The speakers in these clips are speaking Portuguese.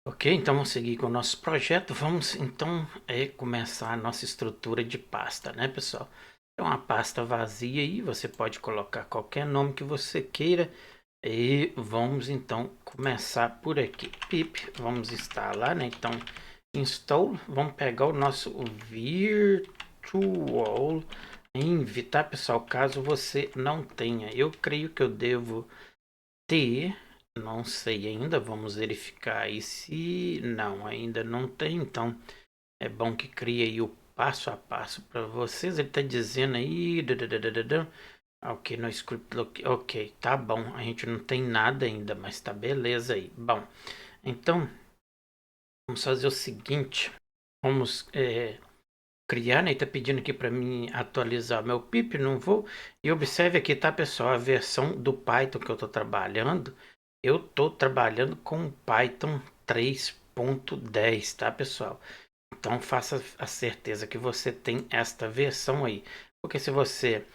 Ok, então vamos seguir com o nosso projeto. Vamos então começar a nossa estrutura de pasta, né, pessoal? É uma pasta vazia aí, você pode colocar qualquer nome que você queira. E vamos então começar por aqui. Pip, vamos instalar, né? Então, install, vamos pegar o nosso virtual env, tá, pessoal? Caso você não tenha, eu creio que eu devo ter, não sei ainda, vamos verificar aí se não, ainda não tem, então é bom que crie aí o passo a passo para vocês. Ele está dizendo aí, ok, no script, ok, tá bom, a gente não tem nada ainda, mas tá beleza aí. Bom, então vamos fazer o seguinte, vamos criar, né? Tá pedindo aqui para mim atualizar meu pip, não vou. E observe aqui, tá, pessoal, a versão do Python que eu tô trabalhando. Eu tô trabalhando com Python 3.10, tá, pessoal? Então faça a certeza que você tem esta versão aí. Porque se você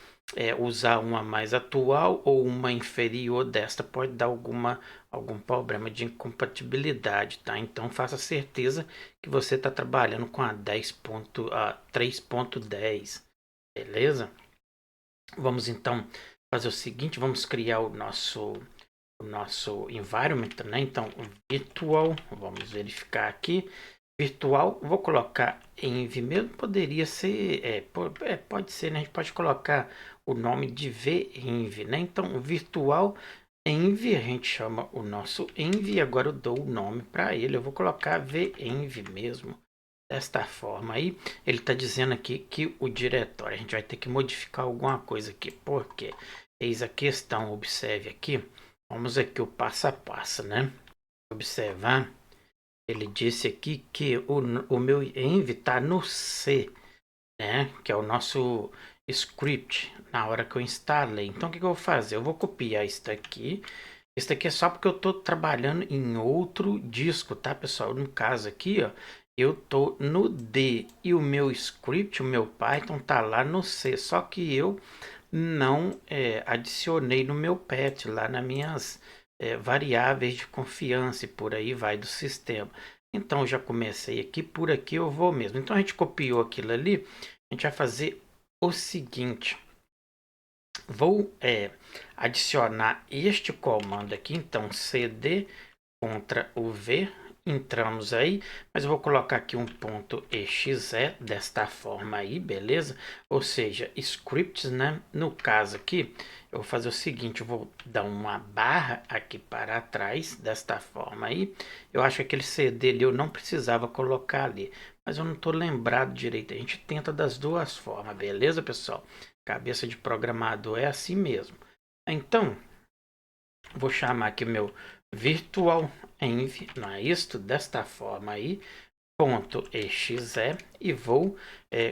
usar uma mais atual ou uma inferior desta, pode dar algum problema de incompatibilidade, tá? Então faça certeza que você está trabalhando com a 3.10, beleza? Vamos então fazer o seguinte, vamos criar o nosso environment, né? Então, virtual, vamos verificar aqui. Virtual, vou colocar env mesmo, poderia ser, pode ser, né? A gente pode colocar o nome de venv, né? Então, virtual env, a gente chama o nosso env, agora eu dou o nome para ele, eu vou colocar venv mesmo. Desta forma aí, ele está dizendo aqui que o diretório, a gente vai ter que modificar alguma coisa aqui, porque eis a questão, observe aqui, vamos aqui o passo a passo, né? Observar, ele disse aqui que o meu env está no C, né? Que é o nosso script, na hora que eu instalei. Então, o que eu vou fazer? Eu vou copiar isso daqui. Isso daqui é só porque eu estou trabalhando em outro disco, tá, pessoal? No caso aqui, ó, eu estou no D e o meu script, o meu Python, tá lá no C. Só que eu não adicionei no meu pet, lá nas minhas variáveis de confiança e por aí vai do sistema. Então, eu já comecei aqui, por aqui eu vou mesmo. Então, a gente copiou aquilo ali, a gente vai fazer o seguinte. Vou adicionar este comando aqui, então cd contra o v, entramos aí, mas eu vou colocar aqui um ponto exe desta forma aí, beleza? Ou seja, scripts, né? No caso aqui, eu vou fazer o seguinte, eu vou dar uma barra aqui para trás, desta forma aí. Eu acho que aquele cd ali eu não precisava colocar ali, mas eu não estou lembrado direito, a gente tenta das duas formas, beleza, pessoal? Cabeça de programador é assim mesmo. Então, vou chamar aqui meu virtual env, não é isto? Desta forma aí, ponto .exe, e vou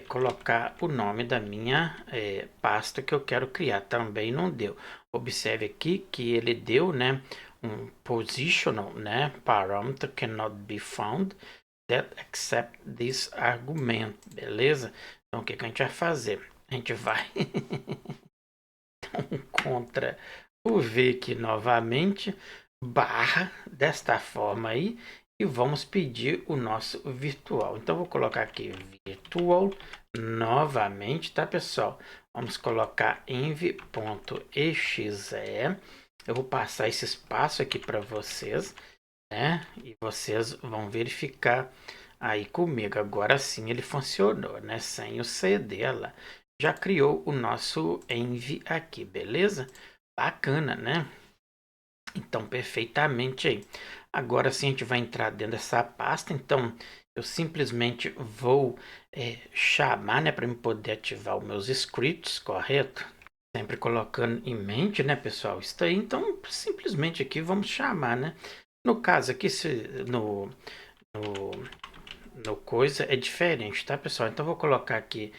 colocar o nome da minha pasta que eu quero criar. Também não deu. Observe aqui que ele deu, né, um positional, né, parameter cannot be found that accept this argument, beleza? Então, o que a gente vai fazer? A gente vai contra o V aqui novamente, barra, desta forma aí, e vamos pedir o nosso virtual. Então, vou colocar aqui virtual novamente, tá, pessoal? Vamos colocar env.exe. Eu vou passar esse espaço aqui para vocês, né? E vocês vão verificar aí comigo. Agora sim ele funcionou, né? Sem o CD lá. Já criou o nosso env aqui, beleza? Bacana, né? Então, perfeitamente aí. Agora sim a gente vai entrar dentro dessa pasta. Então, eu simplesmente vou chamar, né? Para me poder ativar os meus scripts, correto? Sempre colocando em mente, né, pessoal? Isso aí. Então, simplesmente aqui vamos chamar, né? No caso aqui, no, no coisa é diferente, tá, pessoal? Então, vou colocar aqui,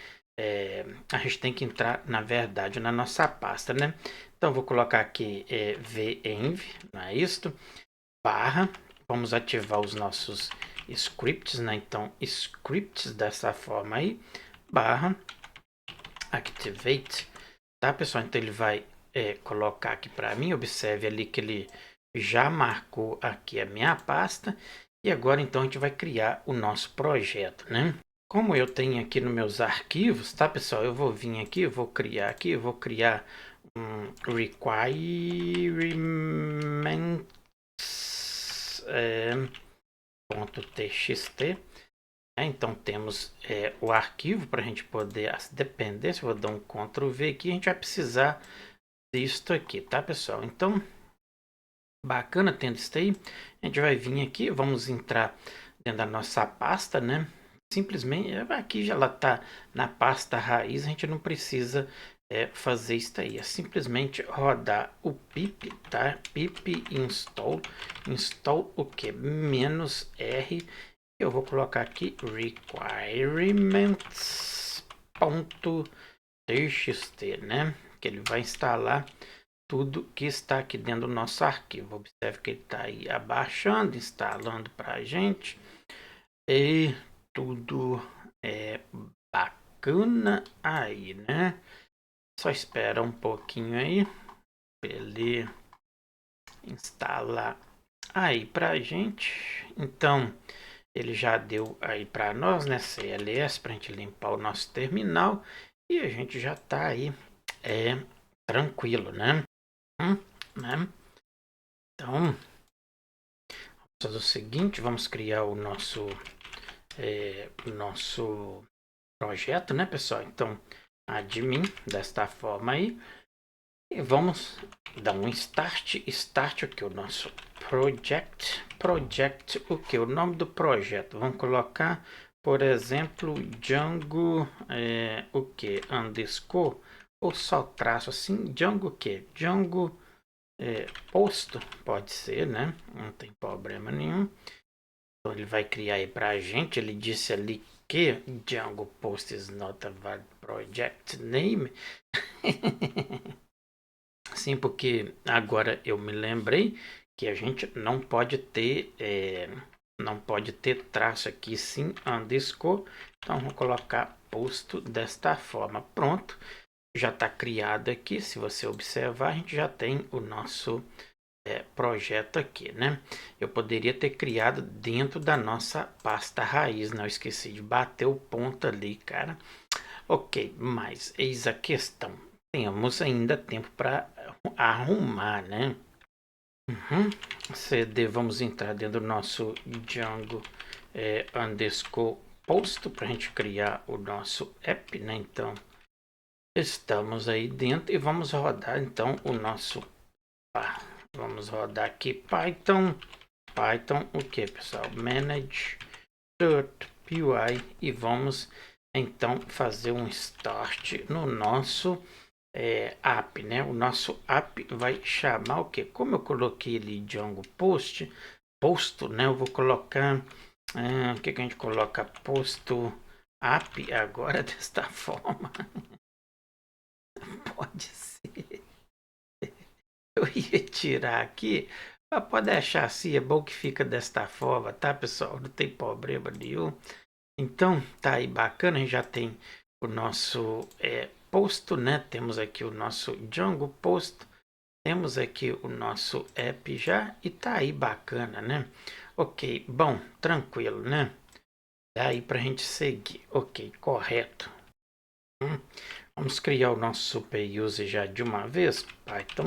a gente tem que entrar, na verdade, na nossa pasta, né? Então, vou colocar aqui venv, não é isto? Barra, vamos ativar os nossos scripts, né? Então, scripts dessa forma aí, barra, activate, tá, pessoal? Então, ele vai colocar aqui para mim, observe ali que ele já marcou aqui a minha pasta. E agora então a gente vai criar o nosso projeto, né? Como eu tenho aqui nos meus arquivos, tá, pessoal? Eu vou vir aqui, eu vou criar um requirements .txt. Então temos o arquivo para a gente poder as dependências. Vou dar um Ctrl V aqui. A gente vai precisar disso aqui, tá, pessoal? Então, bacana tendo isso aí. A gente vai vir aqui, vamos entrar dentro da nossa pasta, né? Simplesmente aqui já ela tá na pasta raiz, a gente não precisa fazer isso aí. É simplesmente rodar o pip, tá? Pip install o que? -R. Eu vou colocar aqui requirements.txt, né? Que ele vai instalar tudo que está aqui dentro do nosso arquivo. Observe que ele está aí abaixando, instalando para a gente. E tudo é bacana aí, né? Só espera um pouquinho aí para ele instalar aí para a gente. Então, ele já deu aí para nós, né? CLS para a gente limpar o nosso terminal. E a gente já está aí tranquilo, né? Né? Então, vamos fazer o seguinte, vamos criar o nosso projeto, né, pessoal? Então, admin desta forma aí e vamos dar um start o que? O nosso project o que? O nome do projeto. Vamos colocar, por exemplo, Django o que? Underscore ou só traço assim, Django o que? Django posto, pode ser, né? Não tem problema nenhum. Então ele vai criar aí pra gente. Ele disse ali que Django post is not a valid project name. Sim, porque agora eu me lembrei que a gente não pode ter traço aqui, sim, underscore. Então vou colocar posto desta forma. Pronto, já está criado aqui. Se você observar, a gente já tem o nosso projeto aqui, né? Eu poderia ter criado dentro da nossa pasta raiz, não esqueci de bater o ponto ali, cara. Ok, mas eis a questão. Temos ainda tempo para arrumar, né? CD, vamos entrar dentro do nosso Django underscore posto para a gente criar o nosso app, né? Então, estamos aí dentro e vamos rodar então o nosso vamos rodar aqui Python o que, pessoal? Manage.py e vamos então fazer um start no nosso app, né? O nosso app vai chamar o que? Como eu coloquei ali Django posto, né? Eu vou colocar o que a gente coloca? Posto app agora desta forma. Pode ser. Eu ia tirar aqui, mas pode deixar assim, é bom que fica desta forma, tá, pessoal? Não tem problema nenhum. Então, tá aí bacana, a gente já tem o nosso posto, né? Temos aqui o nosso Django posto, temos aqui o nosso app já e tá aí bacana, né? Ok, bom, tranquilo, né? Daí pra gente seguir. Ok, correto. Vamos criar o nosso super user já de uma vez, Python.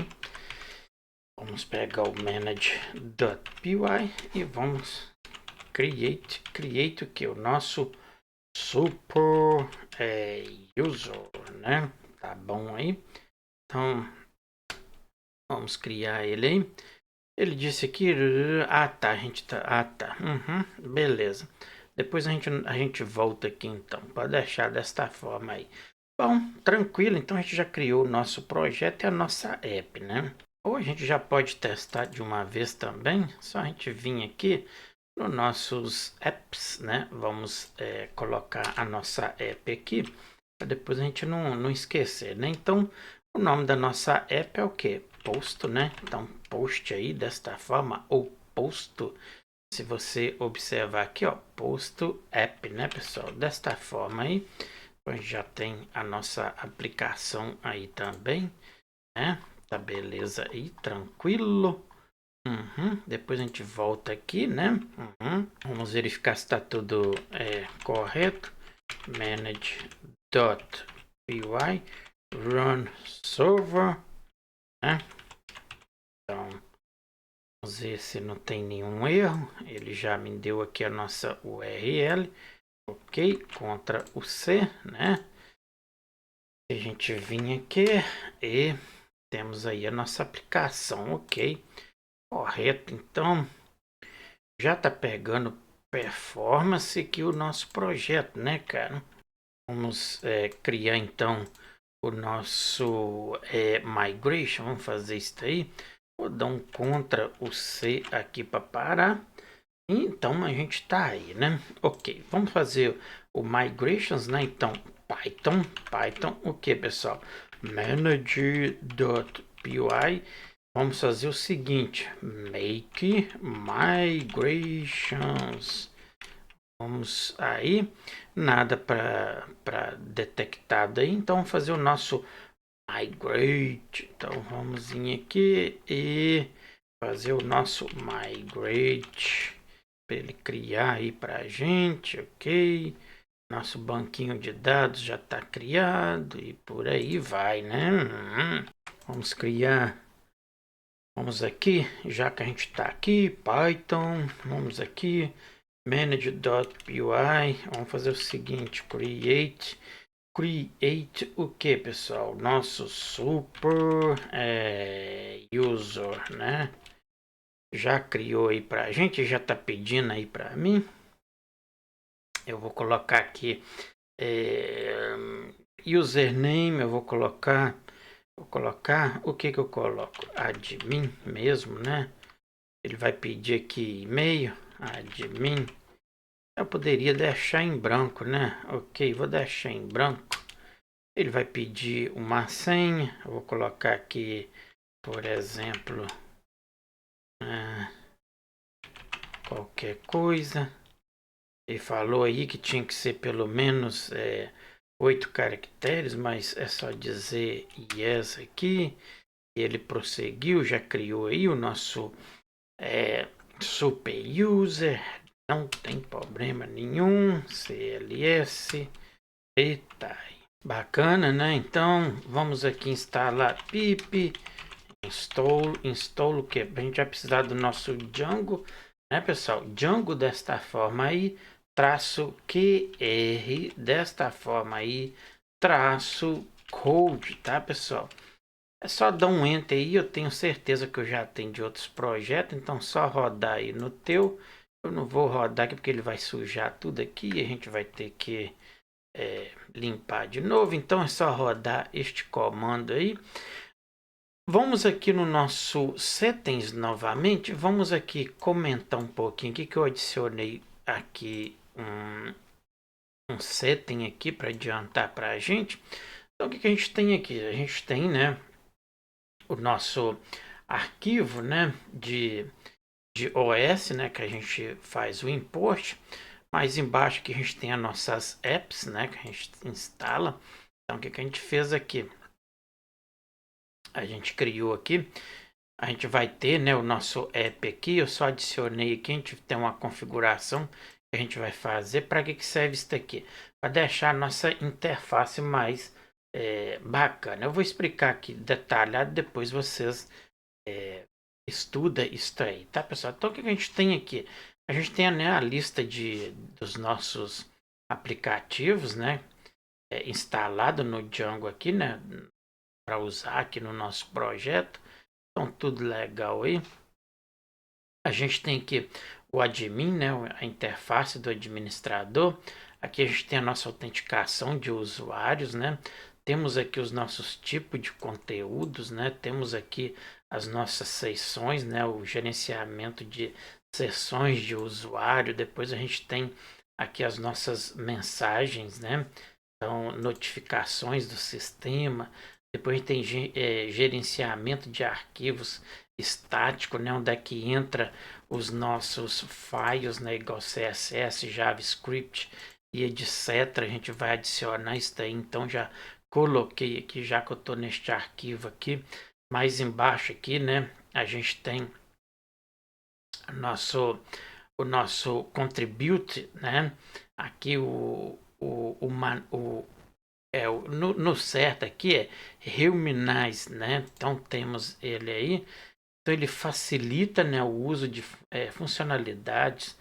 Vamos pegar o manage.py e vamos create o que? O nosso super user, né? Tá bom aí? Então, vamos criar ele aí. Ele disse aqui, tá, a gente tá, tá, beleza. Depois a gente volta aqui então, pode deixar desta forma aí. Bom, tranquilo, então a gente já criou o nosso projeto e a nossa app, né? Ou a gente já pode testar de uma vez também, só a gente vir aqui nos nossos apps, né? Vamos colocar a nossa app aqui, para depois a gente não esquecer, né? Então, o nome da nossa app é o que? Posto, né? Então, post aí desta forma, ou posto. Se você observar aqui, ó, posto app, né, pessoal? Desta forma aí, a gente já tem a nossa aplicação aí também, né? Tá beleza aí, tranquilo. Depois a gente volta aqui, né? Vamos verificar se está tudo correto. Manage.py run server, né? Então, vamos ver se não tem nenhum erro. Ele já me deu aqui a nossa URL. Ok, Ctrl o C, né? A gente vir aqui e temos aí a nossa aplicação, ok, correto. Então já tá pegando performance aqui o nosso projeto, né, cara? Vamos criar então o nosso migration. Vamos fazer isso aí. Vou dar um Ctrl o C aqui para parar. Então a gente tá aí, né? Ok, vamos fazer o migrations, né? Então Python, o que, pessoal? Manage.py. Vamos fazer o seguinte: make migrations. Vamos aí, nada para detectado aí, então vamos fazer o nosso migrate. Então vamos vir aqui e fazer o nosso migrate para ele criar aí para a gente, ok? Nosso banquinho de dados já está criado e por aí vai, né? Vamos criar. Vamos aqui, já que a gente está aqui, Python, vamos aqui, manage.py, vamos fazer o seguinte, create o que, pessoal? Nosso super user, né? Já criou aí pra gente, já tá pedindo aí pra mim. Eu vou colocar aqui username, eu vou colocar o que eu coloco? Admin mesmo, né? Ele vai pedir aqui e-mail, admin. Eu poderia deixar em branco, né? Ok, vou deixar em branco. Ele vai pedir uma senha. Eu vou colocar aqui, por exemplo, qualquer coisa. Ele falou aí que tinha que ser pelo menos 8 caracteres, mas é só dizer yes aqui. Ele prosseguiu, já criou aí o nosso super user. Não tem problema nenhum. CLS. Eita, bacana, né? Então vamos aqui instalar pip install o que? A gente vai precisar do nosso Django, né, pessoal? Django desta forma aí, traço QR desta forma aí, traço code, tá, pessoal? É só dar um enter aí, eu tenho certeza que eu já tenho de outros projetos, então só rodar aí no teu. Eu não vou rodar aqui porque ele vai sujar tudo aqui e a gente vai ter que limpar de novo. Então é só rodar este comando aí. Vamos aqui no nosso settings novamente. Vamos aqui comentar um pouquinho aqui que eu adicionei aqui um setting aqui para adiantar para a gente. Então o que a gente tem aqui? A gente tem, né, o nosso arquivo, né, de OS, né, que a gente faz o import. Mais embaixo que a gente tem as nossas apps, né, que a gente instala. Então o que a gente fez aqui? A gente criou aqui, a gente vai ter, né, o nosso app aqui. Eu só adicionei aqui, a gente tem uma configuração que a gente vai fazer. Para que serve isso aqui? Para deixar a nossa interface mais bacana. Eu vou explicar aqui detalhado, depois vocês estudam isso aí, tá, pessoal? Então o que a gente tem aqui? A gente tem, né, a lista dos nossos aplicativos, né, instalado no Django aqui, né, para usar aqui no nosso projeto. Então tudo legal aí. A gente tem aqui o admin, né, a interface do administrador. Aqui a gente tem a nossa autenticação de usuários, né? Temos aqui os nossos tipos de conteúdos, né? Temos aqui as nossas sessões, né? O gerenciamento de sessões de usuário. Depois a gente tem aqui as nossas mensagens, né? Então, notificações do sistema. Depois tem gerenciamento de arquivos estático, né, onde é que entra os nossos files, né, igual CSS, JavaScript e etc. A gente vai adicionar isso daí, então já coloquei aqui, já que eu estou neste arquivo aqui. Mais embaixo aqui, né, a gente tem nosso, o nosso contribute, né? Aqui no certo aqui é Humanize, né? Então temos ele aí. Então ele facilita, né, o uso de funcionalidades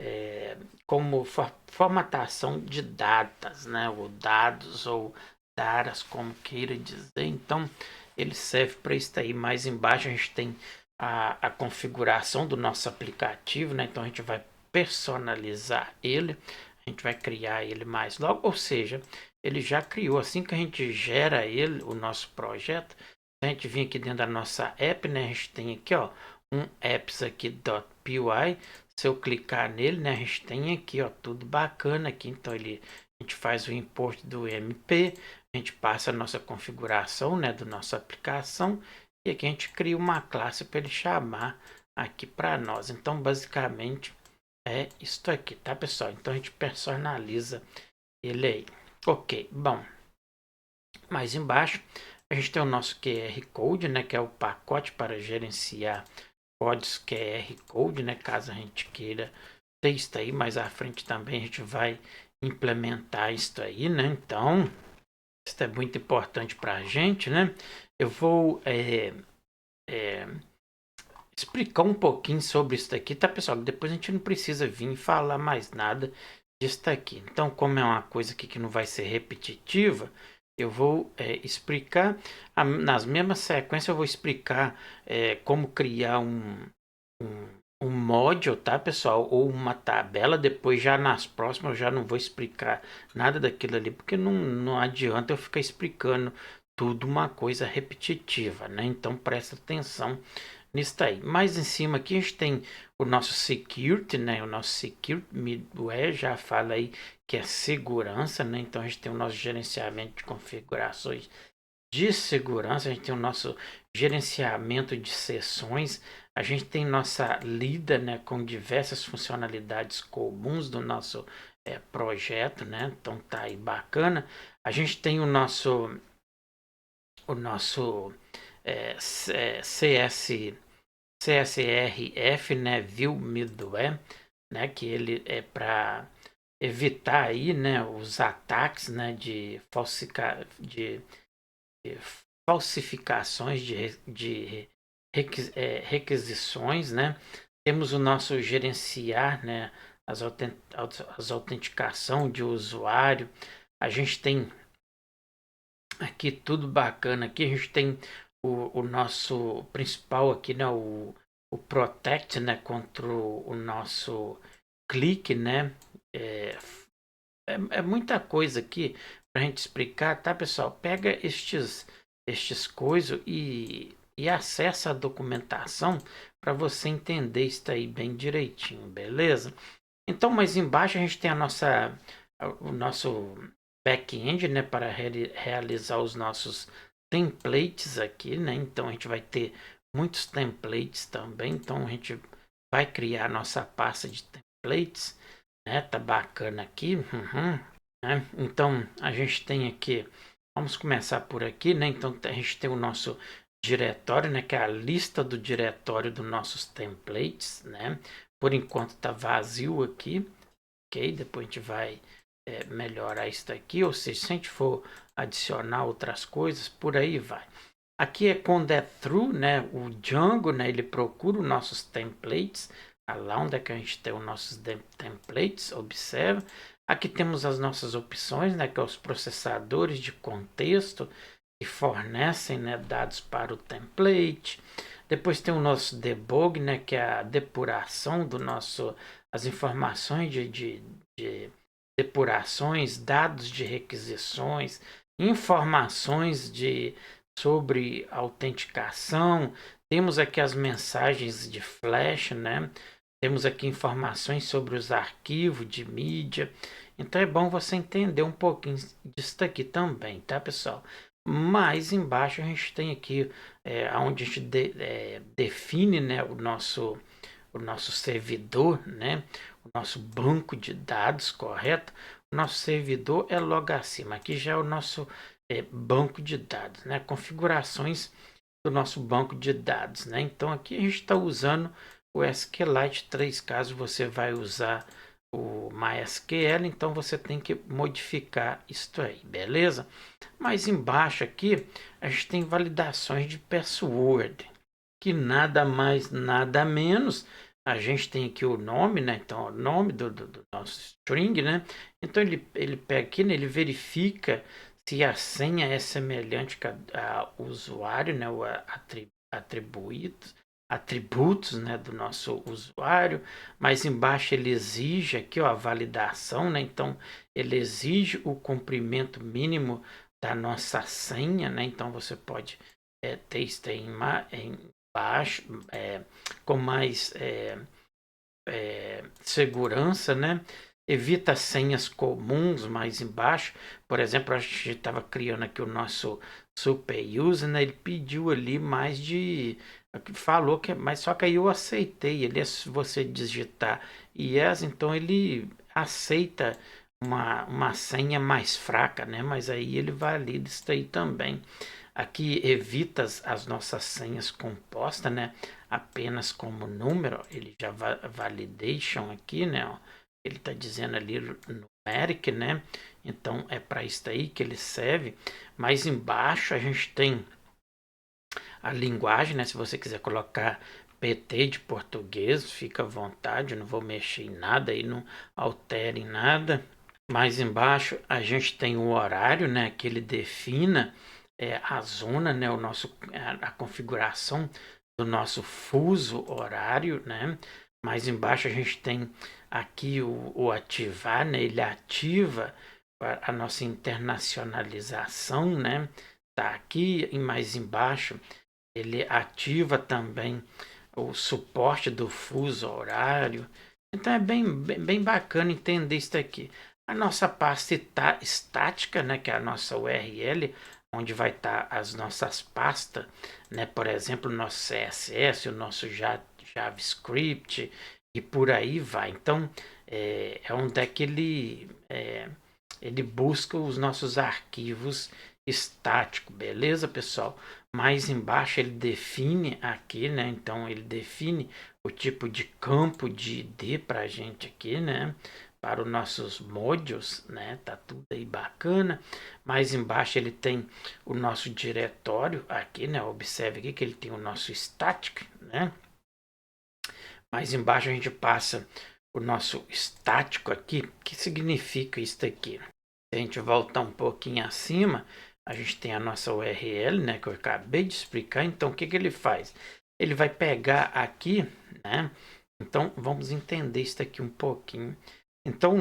é, como formatação de datas, né? Ou dados ou datas, como queira dizer. Então ele serve para isso aí. Mais embaixo a gente tem a configuração do nosso aplicativo, né? Então a gente vai personalizar ele, a gente vai criar ele mais logo, ou seja, ele já criou. Assim que a gente gera ele, o nosso projeto, a gente vem aqui dentro da nossa app, né? A gente tem aqui, ó, um apps aqui .py. Se eu clicar nele, né, a gente tem aqui, ó, tudo bacana aqui. Então a gente faz o import do MP, a gente passa a nossa configuração, né, do nossa aplicação, e aqui a gente cria uma classe para ele chamar aqui para nós. Então basicamente é isso aqui, tá, pessoal? Então a gente personaliza ele aí. Ok, bom. Mais embaixo a gente tem o nosso QR Code, né, que é o pacote para gerenciar códigos QR Code, né, caso a gente queira ter isso aí. Mais à frente também a gente vai implementar isso aí, né? Então isso é muito importante para a gente, né? Eu vou explicar um pouquinho sobre isso daqui, tá, pessoal? Depois a gente não precisa vir falar mais nada disso daqui. Então, como é uma coisa aqui que não vai ser repetitiva, eu vou explicar, nas mesmas sequências eu vou explicar como criar um module, tá, pessoal? Ou uma tabela. Depois, já nas próximas, eu já não vou explicar nada daquilo ali, porque não adianta eu ficar explicando tudo uma coisa repetitiva, né? Então, presta atenção nisso aí. Mais em cima aqui a gente tem o nosso security, né? O nosso security middleware já fala aí que é segurança, né? Então a gente tem o nosso gerenciamento de configurações de segurança, a gente tem o nosso gerenciamento de sessões, a gente tem nossa lida, né, com diversas funcionalidades comuns do nosso projeto, né? Então tá aí bacana. A gente tem o nosso CSRF, né, View Middleware, né, que ele é para evitar aí, né, os ataques, né, de falsificações de requisições, né? Temos o nosso gerenciar, né, as autenticação de usuário. A gente tem aqui tudo bacana. Aqui a gente tem o nosso principal aqui, né, o Protect, né, contra o nosso clique, né? É, é muita coisa aqui para a gente explicar, tá, pessoal? Pega estes coisas e acessa a documentação para você entender isso aí bem direitinho, beleza? Então, mais embaixo a gente tem o nosso back-end, né, para realizar os nossos templates aqui, né? Então a gente vai ter muitos templates também. Então a gente vai criar a nossa pasta de templates, né? Tá bacana aqui, né? Então a gente tem aqui, vamos começar por aqui, né? Então a gente tem o nosso diretório, né, que é a lista do diretório dos nossos templates, né? Por enquanto tá vazio aqui, ok? Depois a gente vai melhorar isso daqui, ou seja, se a gente for adicionar outras coisas, por aí vai. Aqui é quando é true, né? O Django, né? Ele procura os nossos templates, lá onde é que a gente tem os nossos templates, observa. Aqui temos as nossas opções, né? Que é os processadores de contexto que fornecem, né, dados para o template. Depois tem o nosso debug, né? Que é a depuração do nosso, as informações de depurações, dados de requisições, informações sobre autenticação. Temos aqui as mensagens de flash, né? Temos aqui informações sobre os arquivos de mídia. Então é bom você entender um pouquinho disso aqui também, tá, pessoal? Mais embaixo a gente tem aqui onde a gente define, né, o nosso servidor, né? O nosso banco de dados, correto? O nosso servidor é logo acima. Aqui já é o nosso banco de dados, né? Configurações do nosso banco de dados, né? Então aqui a gente está usando o SQLite 3, caso você vai usar o MySQL, então você tem que modificar isso aí, beleza? Mas embaixo aqui a gente tem validações de password, que nada mais, nada menos. A gente tem aqui o nome, né? Então, o nome do nosso string, né? Então, ele pega aqui, né? Ele verifica se a senha é semelhante ao usuário, né? O atributos, né? Do nosso usuário. Mas embaixo ele exige aqui, ó, a validação, né? Então, ele exige o comprimento mínimo da nossa senha, né? Então, você pode ter isso em baixo, com mais segurança, né? Evita senhas comuns mais embaixo. Por exemplo, a gente estava criando aqui o nosso super user, né? Ele pediu ali mais de, falou que, mas só que aí eu aceitei. Ele, se você digitar yes, então ele aceita uma senha mais fraca, né? Mas aí ele valida isso aí também. Aqui evita as nossas senhas compostas, né? Apenas como número. Ele já validation aqui, né? Ó, ele está dizendo ali numeric, né? Então é para isso aí que ele serve. Mais embaixo a gente tem a linguagem, né? Se você quiser colocar PT de português, fica à vontade. Eu não vou mexer em nada e não altere em nada. Mais embaixo a gente tem o horário, né? Que ele defina a zona, né? A configuração do nosso fuso horário, né? Mais embaixo a gente tem aqui o ativar, né? Ele ativa a nossa internacionalização, né? Tá aqui e mais embaixo ele ativa também o suporte do fuso horário. Então é bem bacana entender isso aqui. A nossa pasta estática, né, que é a nossa URL, onde vai estar as nossas pastas, né, por exemplo, o nosso CSS, o nosso JavaScript e por aí vai. Então é onde é que ele busca os nossos arquivos estáticos, beleza, pessoal? Mais embaixo ele define aqui, né? Então ele define o tipo de campo de ID para a gente aqui, né? Para os nossos modules, né? Tá tudo aí bacana. Mais embaixo ele tem o nosso diretório aqui, né? Observe aqui que ele tem o nosso static, né? Mais embaixo a gente passa o nosso estático aqui. O que significa isso aqui? Se a gente voltar um pouquinho acima, a gente tem a nossa URL, né, que eu acabei de explicar. Então, o que ele faz? Ele vai pegar aqui, né? Então, vamos entender isso aqui um pouquinho. Então,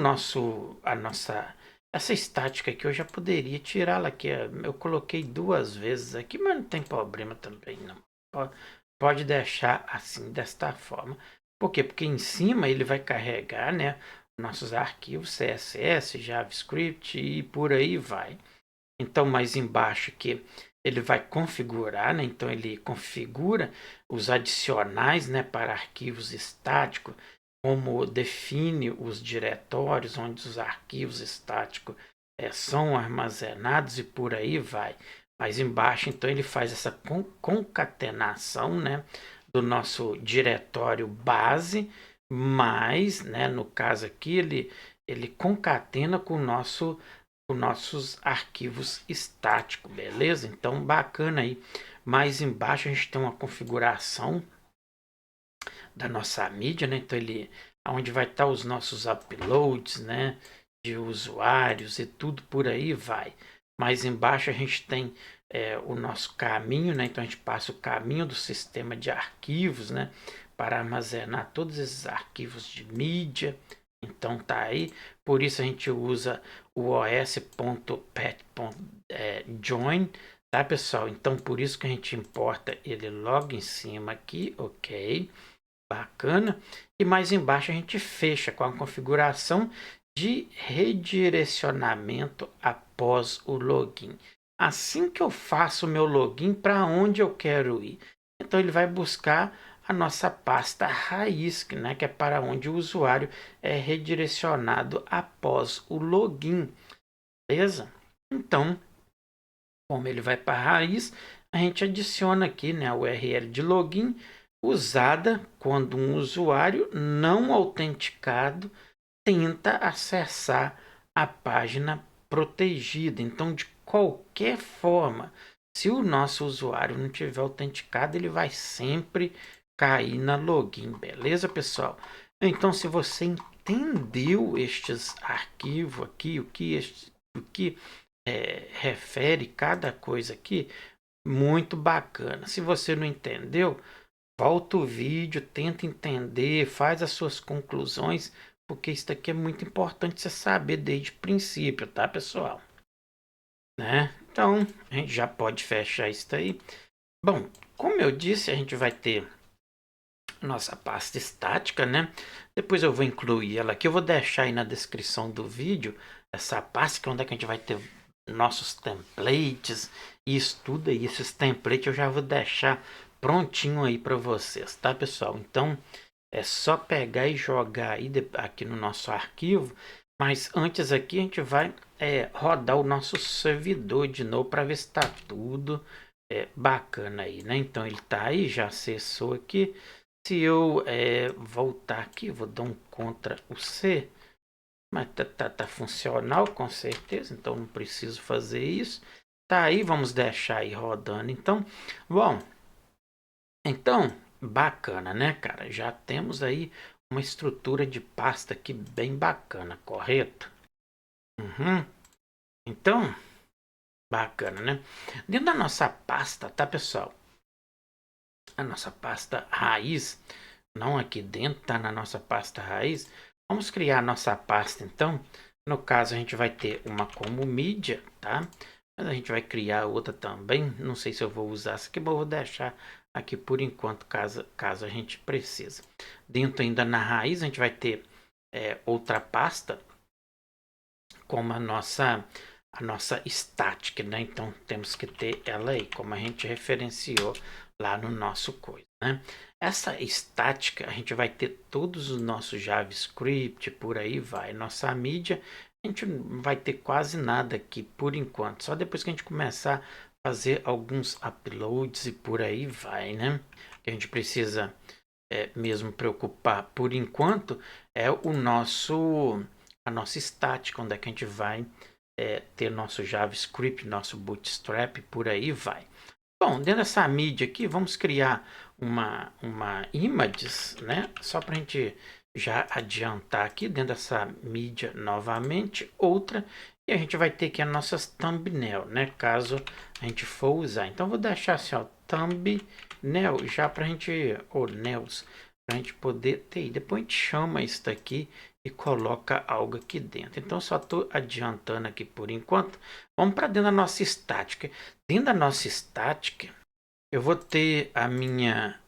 essa estática aqui, eu já poderia tirá-la aqui. Eu coloquei 2 vezes aqui, mas não tem problema também, não. Pode deixar assim, desta forma. Por quê? Porque em cima ele vai carregar, né, nossos arquivos CSS, JavaScript e por aí vai. Então, mais embaixo aqui, ele vai configurar, né? Então, ele configura os adicionais, né, para arquivos estáticos, como define os diretórios onde os arquivos estáticos são armazenados e por aí vai. Mais embaixo, então, ele faz essa concatenação, né, do nosso diretório base, mas, né, no caso aqui, ele concatena com os nossos arquivos estáticos, beleza? Então, bacana aí. Mais embaixo a gente tem uma configuração da nossa mídia, né? Então, onde vai estar os nossos uploads, né? De usuários e tudo por aí vai. Mais embaixo a gente tem o nosso caminho, né? Então, a gente passa o caminho do sistema de arquivos, né? Para armazenar todos esses arquivos de mídia. Então, tá aí. Por isso a gente usa o os.pet.join, tá, pessoal? Então, por isso que a gente importa ele logo em cima aqui, ok? Bacana. E mais embaixo a gente fecha com a configuração de redirecionamento após o login. Assim que eu faço o meu login, para onde eu quero ir? Então ele vai buscar a nossa pasta raiz, né, que é para onde o usuário é redirecionado após o login. Beleza? Então, como ele vai para a raiz, a gente adiciona aqui, né, a URL de login usada quando um usuário não autenticado tenta acessar a página protegida. Então, de qualquer forma, se o nosso usuário não tiver autenticado, ele vai sempre cair na login, beleza, pessoal? Então, se você entendeu estes arquivos aqui, o que refere cada coisa aqui, muito bacana. Se você não entendeu, volta o vídeo, tenta entender, faz as suas conclusões, porque isso aqui é muito importante você saber desde o princípio, tá, pessoal? Né? Então, a gente já pode fechar isso aí. Bom, como eu disse, a gente vai ter nossa pasta estática, né? Depois eu vou incluir ela aqui. Eu vou deixar aí na descrição do vídeo essa pasta, que é onde é que a gente vai ter nossos templates e isso tudo aí. Esses templates eu já vou deixar prontinho aí para vocês, tá, pessoal? Então, é só pegar e jogar aí aqui no nosso arquivo. Mas antes aqui a gente vai rodar o nosso servidor de novo para ver se está tudo bacana aí, né? Então ele está aí, já acessou aqui. Se eu voltar aqui, vou dar um Ctrl o C, mas tá funcional com certeza, então não preciso fazer isso. Tá aí, vamos deixar aí rodando. Então, bom, então bacana, né, cara? Já temos aí uma estrutura de pasta aqui bem bacana, correto? Uhum. Então, bacana, né? Dentro da nossa pasta, tá, pessoal? A nossa pasta raiz, não aqui dentro, tá na nossa pasta raiz. Vamos criar a nossa pasta, então. No caso, a gente vai ter uma como mídia, tá? Mas a gente vai criar outra também. Não sei se eu vou usar essa aqui, mas eu vou deixar aqui por enquanto, caso a gente precise. Dentro ainda na raiz, a gente vai ter outra pasta como a nossa static, né? Então temos que ter ela aí, como a gente referenciou lá no nosso coisa, né? Essa estática, a gente vai ter todos os nossos JavaScript, por aí vai. Nossa mídia, a gente não vai ter quase nada aqui por enquanto. Só depois que a gente começar a fazer alguns uploads e por aí vai, né? Que a gente precisa mesmo preocupar por enquanto é a nossa estática, onde é que a gente vai ter nosso JavaScript, nosso Bootstrap, por aí vai. Bom, dentro dessa mídia aqui, vamos criar uma images, né? Só para a gente já adiantar aqui dentro dessa mídia novamente, outra, e a gente vai ter aqui as nossas thumbnail, né? Caso a gente for usar. Então, vou deixar assim, ó, thumbnail, já para a gente, ou nails, para a gente poder ter. Depois a gente chama isso daqui e coloca algo aqui dentro. Então, só estou adiantando aqui por enquanto. Vamos para dentro da nossa estática. Dentro da nossa estática, eu vou ter a minha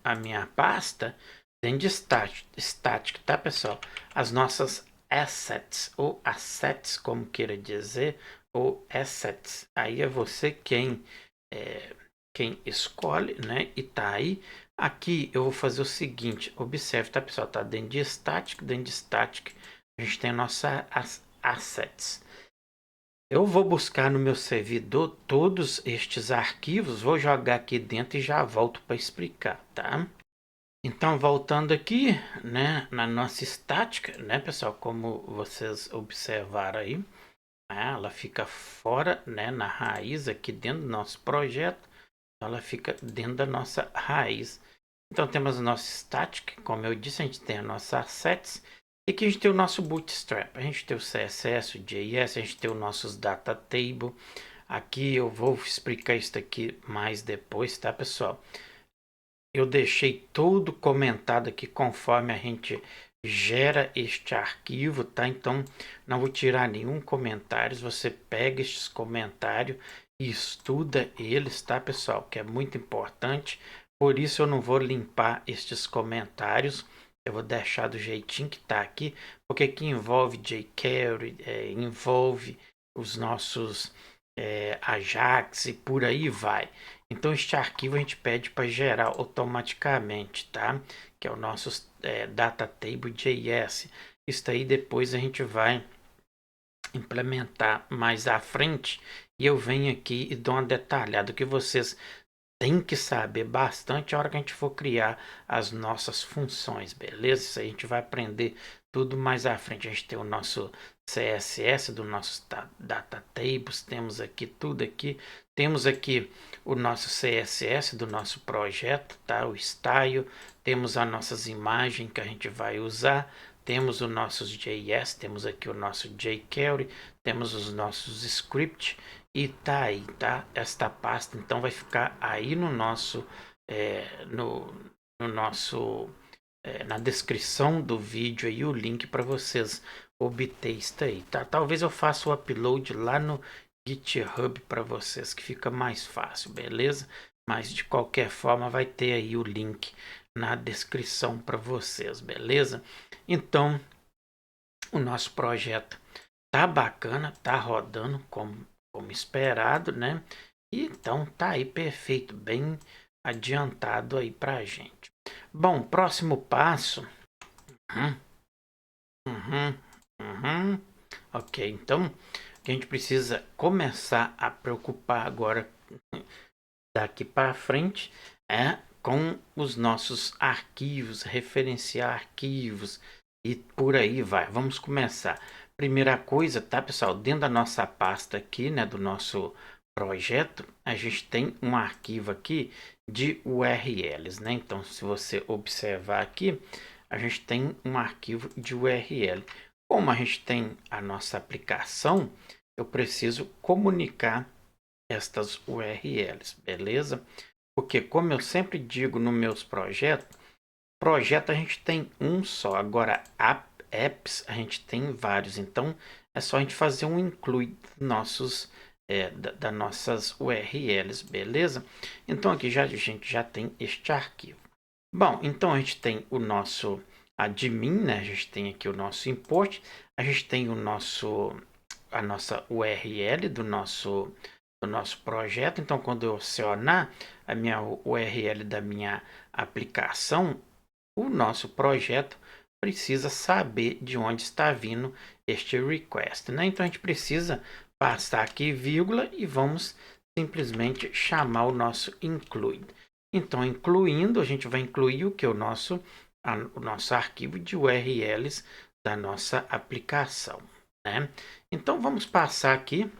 pasta dentro de estática, tá, pessoal? As nossas assets, ou assets, como queira dizer, ou assets. Aí é você quem escolhe, né? E tá aí. Aqui eu vou fazer o seguinte, observe, tá, pessoal? Tá dentro de static, a gente tem a nossa assets. Eu vou buscar no meu servidor todos estes arquivos, vou jogar aqui dentro e já volto para explicar, tá? Então, voltando aqui, né, na nossa estática, né, pessoal, como vocês observaram aí, ela fica fora, né, na raiz aqui dentro do nosso projeto, ela fica dentro da nossa raiz. Então, temos a nossa static, como eu disse, a gente tem a nossa assets, e aqui a gente tem o nosso bootstrap, a gente tem o CSS, o JS, a gente tem os nossos data table. Aqui eu vou explicar isso aqui mais depois, tá, pessoal? Eu deixei tudo comentado aqui conforme a gente gera este arquivo, tá? Então não vou tirar nenhum comentário. Você pega estes comentários e estuda eles, tá, pessoal? Que é muito importante. Por isso eu não vou limpar estes comentários. Eu vou deixar do jeitinho que tá aqui, porque aqui envolve jQuery, envolve os nossos Ajax e por aí vai. Então este arquivo a gente pede para gerar automaticamente, tá? Que é o nosso data table JS. Isso aí depois a gente vai implementar mais à frente e eu venho aqui e dou uma detalhada que vocês tem que saber bastante a hora que a gente for criar as nossas funções, beleza? Isso aí a gente vai aprender tudo mais à frente. A gente tem o nosso CSS do nosso data tables, temos aqui tudo aqui. Temos aqui o nosso CSS do nosso projeto, tá? O style, temos as nossas imagens que a gente vai usar, temos os nossos JS, temos aqui o nosso jQuery, temos os nossos scripts e tá aí, tá? Esta pasta então vai ficar aí no nosso no nosso na descrição do vídeo aí o link para vocês obter isso aí, tá? Talvez eu faça o upload lá no GitHub para vocês que fica mais fácil, beleza? Mas de qualquer forma vai ter aí o link na descrição para vocês, beleza? Então, o nosso projeto tá bacana, tá rodando como esperado, né? E então tá aí perfeito, bem adiantado aí pra gente. Bom, próximo passo. Ok, então a gente precisa começar a preocupar agora daqui para frente é com os nossos arquivos, referenciar arquivos e por aí vai. Vamos começar. Primeira coisa, tá, pessoal? Dentro da nossa pasta aqui, né, do nosso projeto, a gente tem um arquivo aqui de URLs, né? Então, se você observar aqui, a gente tem um arquivo de URL. Como a gente tem a nossa aplicação, eu preciso comunicar estas URLs, beleza? Porque como eu sempre digo nos meus projetos, projeto a gente tem um só, agora apps a gente tem vários, então é só a gente fazer um include nossos das nossas URLs, beleza? Então aqui a gente já tem este arquivo. Bom, então a gente tem o nosso admin, né? A gente tem aqui o nosso import, a gente tem a nossa URL do nosso projeto. Então, quando eu acionar a minha URL da minha aplicação, o nosso projeto precisa saber de onde está vindo este request, né? Então, a gente precisa passar aqui vírgula e vamos simplesmente chamar o nosso include. Então, incluindo, a gente vai incluir o que? O nosso arquivo de URLs da nossa aplicação, né? Então, vamos passar aqui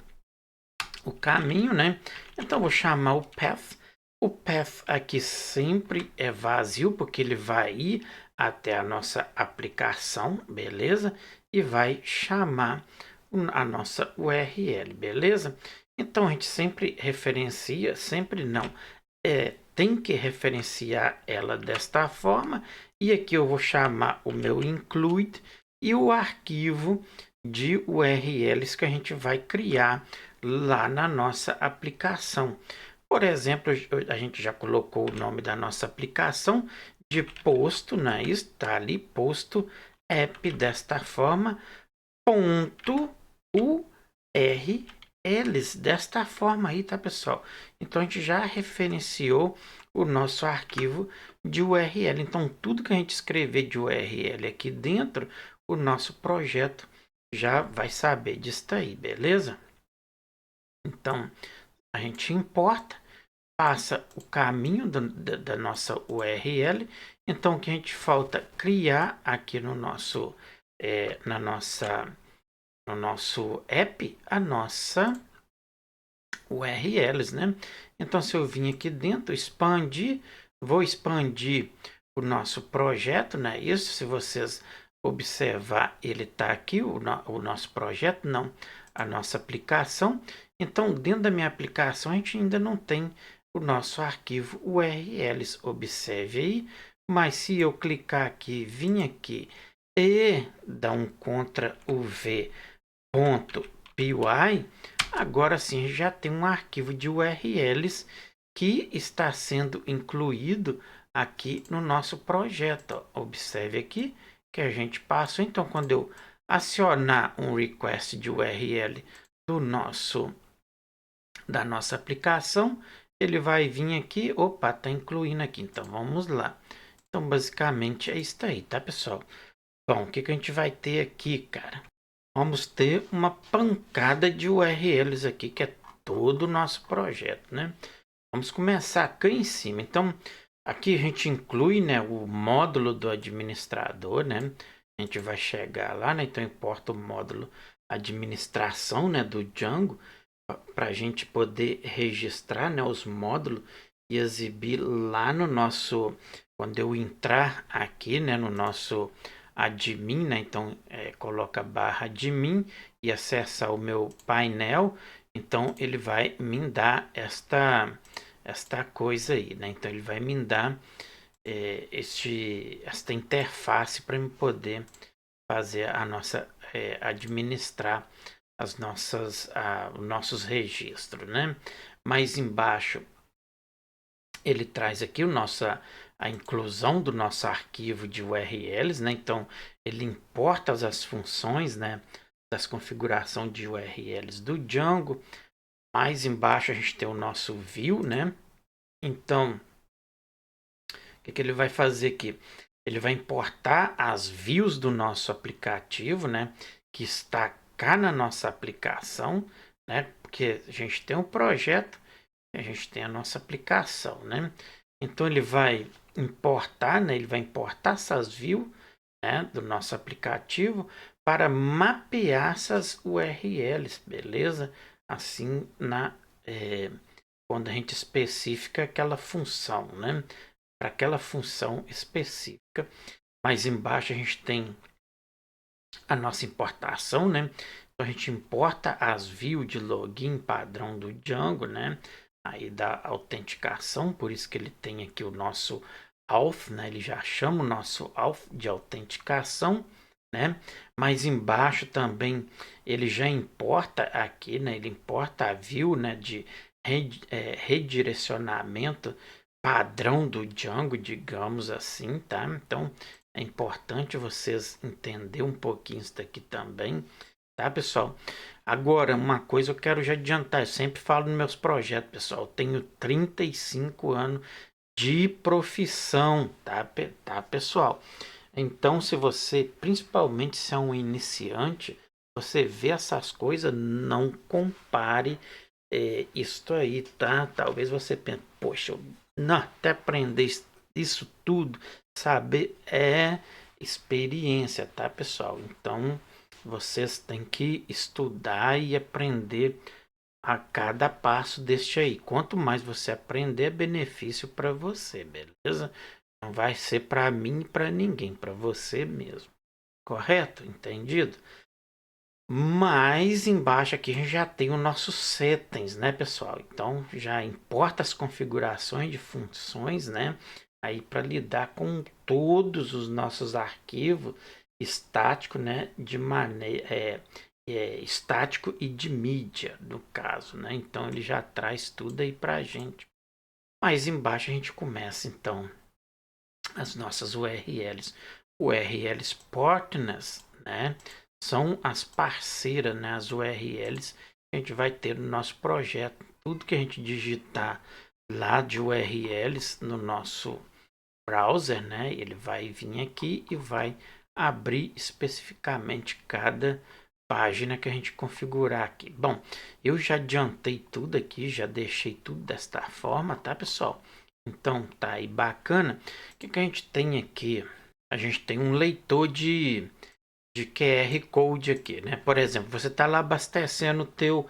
o caminho, né? Então, vou chamar o path. O path aqui sempre é vazio, porque ele vai ir até a nossa aplicação, beleza? E vai chamar a nossa URL, beleza? Então, a gente sempre referencia, sempre não, tem que referenciar ela desta forma. E aqui eu vou chamar o meu include e o arquivo de URLs que a gente vai criar lá na nossa aplicação. Por exemplo, a gente já colocou o nome da nossa aplicação de posto, né? Está ali, posto app desta forma, ponto URLs desta forma aí, tá, pessoal? Então, a gente já referenciou o nosso arquivo de URL. Então, tudo que a gente escrever de URL aqui dentro, o nosso projeto já vai saber disso aí, beleza? Então, a gente importa, passa o caminho da nossa URL. Então, o que a gente falta criar aqui no nosso, no nosso app, a nossa URLs, né? Então, se eu vim aqui dentro, expandir, vou expandir o nosso projeto, né? Isso, se vocês observar, ele está aqui, o nosso projeto, não, a nossa aplicação. Então, dentro da minha aplicação, a gente ainda não tem o nosso arquivo URLs, observe aí. Mas se eu clicar aqui, vir aqui e dar um Ctrl+V .py, agora sim já tem um arquivo de URLs que está sendo incluído aqui no nosso projeto. Observe aqui que a gente passou. Então, quando eu acionar um request de URL da nossa aplicação, ele vai vir aqui, opa, tá incluindo aqui. Então, vamos lá. Então, basicamente é isso aí, tá, pessoal? Bom, o que a gente vai ter aqui, cara? Vamos ter uma pancada de URLs aqui, que é todo o nosso projeto, né? Vamos começar aqui em cima. Então, aqui a gente inclui, né, o módulo do administrador, né? A gente vai chegar lá, né? Então, importa o módulo administração, né, do Django, para a gente poder registrar, né, os módulos e exibir lá no nosso, quando eu entrar aqui, né, no nosso admin, né? Então, coloca barra admin e acessa o meu painel. Então, ele vai me dar esta coisa aí, né? Então, ele vai me dar esta interface para eu poder fazer a nossa, administrar os nossos registros, né? Mais embaixo, ele traz aqui a inclusão do nosso arquivo de URLs, né? Então, ele importa as funções, né, das configuração de URLs do Django. Mais embaixo a gente tem o nosso view, né? Então, o que ele vai fazer aqui? Ele vai importar as views do nosso aplicativo, né? Que está cá na nossa aplicação, né? Porque a gente tem um projeto, a gente tem a nossa aplicação, né? Então ele vai importar, né? Ele vai importar essas views, né, do nosso aplicativo para mapear essas URLs, beleza? Assim quando a gente especifica aquela função, né? Para aquela função específica. Mais embaixo a gente tem a nossa importação, né? Então a gente importa as views de login padrão do Django, né? Aí da autenticação, por isso que ele tem aqui o nosso auth, né? Ele já chama o nosso auth de autenticação, né? Mais embaixo também ele já importa aqui, né? Ele importa a view, né? De redirecionamento padrão do Django, digamos assim, tá? Então é importante vocês entenderem um pouquinho isso daqui também, tá, pessoal? Agora, uma coisa eu quero já adiantar, eu sempre falo nos meus projetos, pessoal, eu tenho 35 anos de profissão, tá, pessoal? Então, se você, principalmente se é um iniciante, você vê essas coisas, não compare isto aí, tá? Talvez você pense, poxa, não, até aprender isso tudo, saber experiência, tá, pessoal? Então, vocês têm que estudar e aprender a cada passo deste aí. Quanto mais você aprender, é benefício para você, beleza? Não vai ser para mim e para ninguém, para você mesmo. Correto? Entendido? Mais embaixo aqui a gente já tem o nosso settings, né, pessoal? Então já importa as configurações de funções, né? Aí para lidar com todos os nossos arquivos estático, né? De maneira estático e de mídia, no caso, né? Então ele já traz tudo aí para a gente. Mais embaixo a gente começa então as nossas URLs. URLs partners, né? São as parceiras, né? As URLs que a gente vai ter no nosso projeto. Tudo que a gente digitar lá de URLs no nosso browser, né? Ele vai vir aqui e vai abrir especificamente cada página que a gente configurar aqui. Bom, eu já adiantei tudo aqui, já deixei tudo desta forma, tá, pessoal? Então, tá aí bacana. O que a gente tem aqui? A gente tem um leitor de QR Code aqui, né? Por exemplo, você está lá abastecendo o teu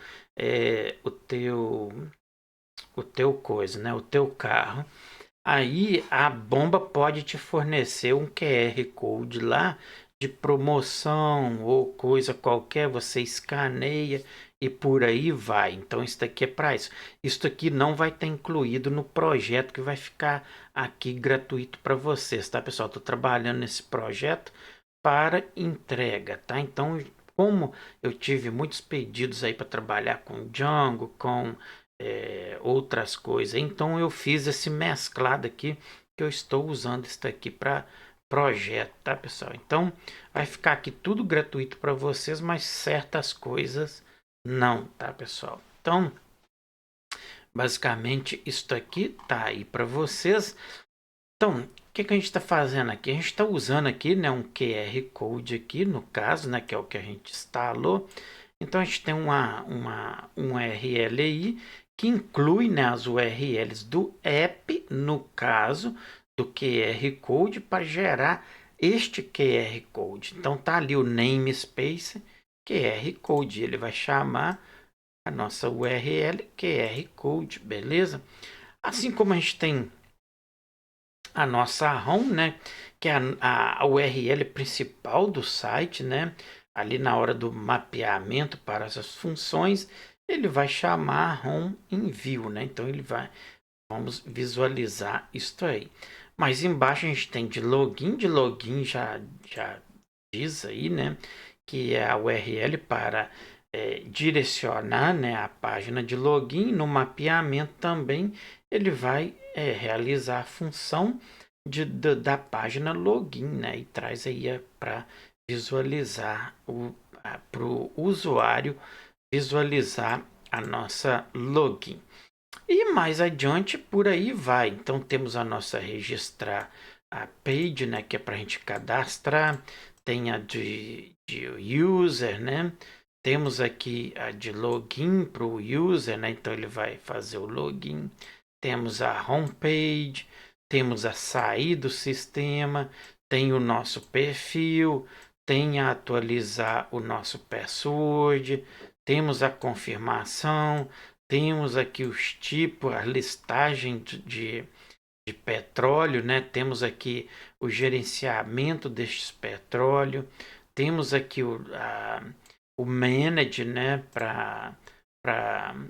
coisa, né? O teu carro. Aí a bomba pode te fornecer um QR Code lá de promoção ou coisa qualquer, você escaneia e por aí vai. Então isso daqui é para isso. Isso aqui não vai estar incluído no projeto que vai ficar aqui gratuito para vocês, tá, pessoal? Estou trabalhando nesse projeto para entrega, tá? Então, como eu tive muitos pedidos aí para trabalhar com Django, com outras coisas. Então eu fiz esse mesclado aqui que eu estou usando isso aqui para projeto, tá, pessoal? Então vai ficar aqui tudo gratuito para vocês, mas certas coisas não, tá, pessoal? Então basicamente isso aqui tá aí para vocês. Então, o que a gente está fazendo aqui? A gente está usando aqui, né, um QR Code aqui, no caso, né, que é o que a gente instalou. Então, a gente tem um URL aí que inclui, né, as URLs do app, no caso do QR Code, para gerar este QR Code. Então tá ali o namespace QR Code, ele vai chamar a nossa URL QR Code, beleza? Assim como a gente tem a nossa home, né, que é a URL principal do site, né, ali na hora do mapeamento para essas funções, ele vai chamar home em view, né, então vamos visualizar isso aí. Mas embaixo a gente tem de login já diz aí, né, que é a URL para direcionar, né, a página de login. No mapeamento também ele vai realizar a função da página login, né, e traz aí para visualizar para o usuário visualizar a nossa login. E mais adiante por aí vai. Então temos a nossa registrar a page, né, que é para a gente cadastrar. Tem a de user, né? Temos aqui a de login para o user, né? Então ele vai fazer o login. Temos a homepage, temos a sair do sistema, tem o nosso perfil, tem a atualizar o nosso password, temos a confirmação, temos aqui os tipos, a listagem de petróleo, né? Temos aqui o gerenciamento destes petróleo, temos aqui o manage, né? Para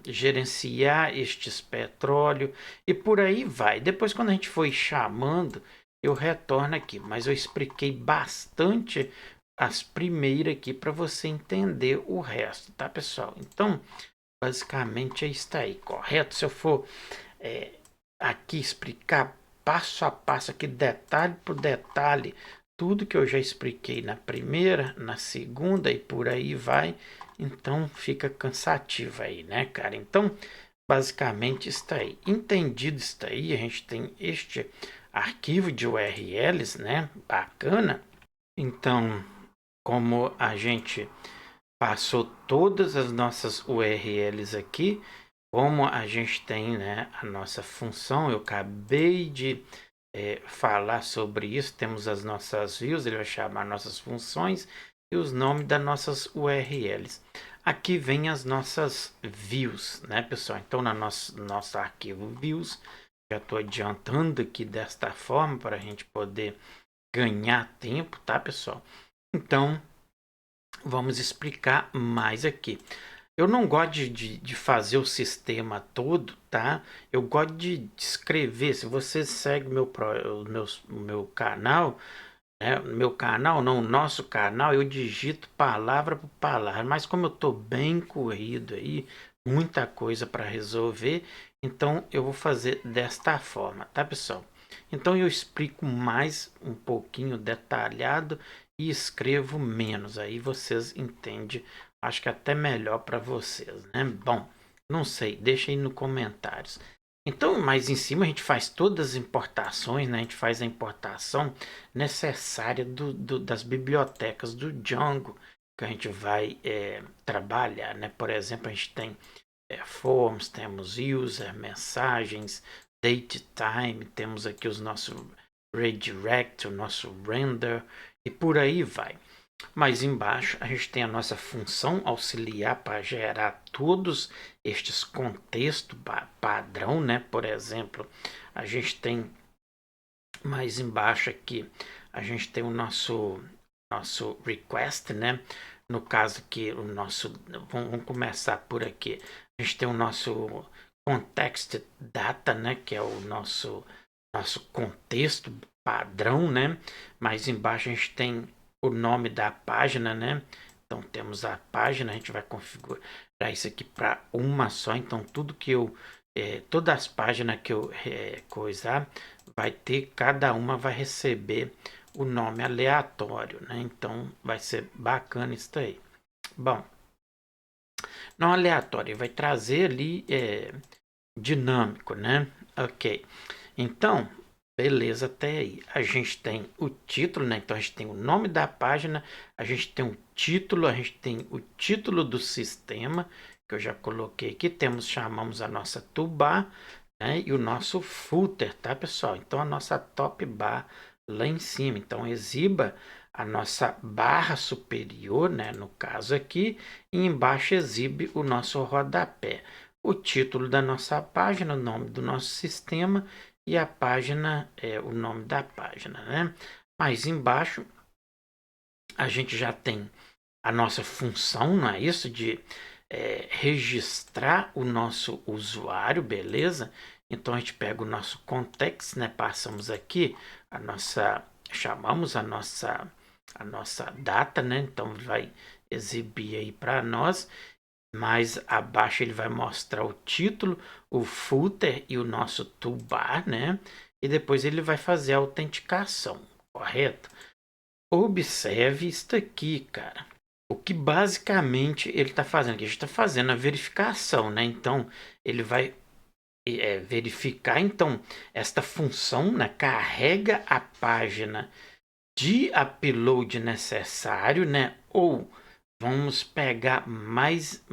gerenciar estes petróleo e por aí vai. Depois, quando a gente foi chamando, eu retorno aqui, mas eu expliquei bastante as primeiras aqui para você entender o resto, tá, pessoal? Então, basicamente é isso aí, correto? Se eu for aqui explicar passo a passo, aqui detalhe por detalhe, tudo que eu já expliquei na primeira, na segunda e por aí vai, então fica cansativo aí, né, cara? Então, basicamente está aí. Entendido está aí, a gente tem este arquivo de URLs, né? Bacana. Então, como a gente passou todas as nossas URLs aqui, como a gente tem, né, a nossa função, eu acabei de falar sobre isso, temos as nossas views, ele vai chamar nossas funções e os nomes das nossas URLs. Aqui vem as nossas views, né, pessoal? Então, no nosso arquivo views, já estou adiantando aqui desta forma para a gente poder ganhar tempo, tá, pessoal? Então, vamos explicar mais aqui. Eu não gosto de fazer o sistema todo, tá? Eu gosto de descrever. Se você segue meu canal, né? Meu canal, não, nosso canal, eu digito palavra por palavra. Mas como eu tô bem corrido aí, muita coisa para resolver, então eu vou fazer desta forma, tá, pessoal? Então eu explico mais um pouquinho detalhado e escrevo menos. Aí vocês entendem, acho que até melhor para vocês, né? Bom, não sei, deixa aí nos comentários. Então, mais em cima a gente faz todas as importações, né? A gente faz a importação necessária das bibliotecas do Django que a gente vai trabalhar, né? Por exemplo, a gente tem forms, temos user, mensagens, date time, temos aqui os nossos redirect, o nosso render e por aí vai. Mais embaixo a gente tem a nossa função auxiliar para gerar todos estes contextos padrão, né? Por exemplo, a gente tem mais embaixo aqui, a gente tem o nosso request, né? No caso aqui, vamos começar por aqui. A gente tem o nosso context data, né? Que é o nosso contexto padrão, né? Mais embaixo a gente tem o nome da página, né? Então temos a página, a gente vai configurar isso aqui para uma só. Então tudo que todas as páginas que eu coisar, vai ter, cada uma vai receber o nome aleatório, né? Então vai ser bacana isso aí. Bom, não aleatório, vai trazer ali dinâmico, né? Ok. Então, beleza até aí. A gente tem o título, né? Então a gente tem o nome da página, a gente tem o título, a gente tem o título do sistema, que eu já coloquei aqui, chamamos a nossa toolbar, né, e o nosso footer, tá, pessoal? Então, a nossa top bar lá em cima. Então, exiba a nossa barra superior, né, no caso aqui, e embaixo exibe o nosso rodapé. O título da nossa página, o nome do nosso sistema e a página, o nome da página, né? Mais embaixo, a gente já tem a nossa função, não é isso? De registrar o nosso usuário, beleza? Então, a gente pega o nosso context, né? Passamos aqui chamamos a nossa data, né? Então, vai exibir aí para nós. Mais abaixo ele vai mostrar o título, o footer e o nosso toolbar, né? E depois ele vai fazer a autenticação, correto? Observe isso aqui, cara. O que basicamente ele está fazendo aqui? A gente está fazendo a verificação, né? Então, ele vai verificar, então, esta função, né? Carrega a página de upload necessário, né? Ou vamos pegar mais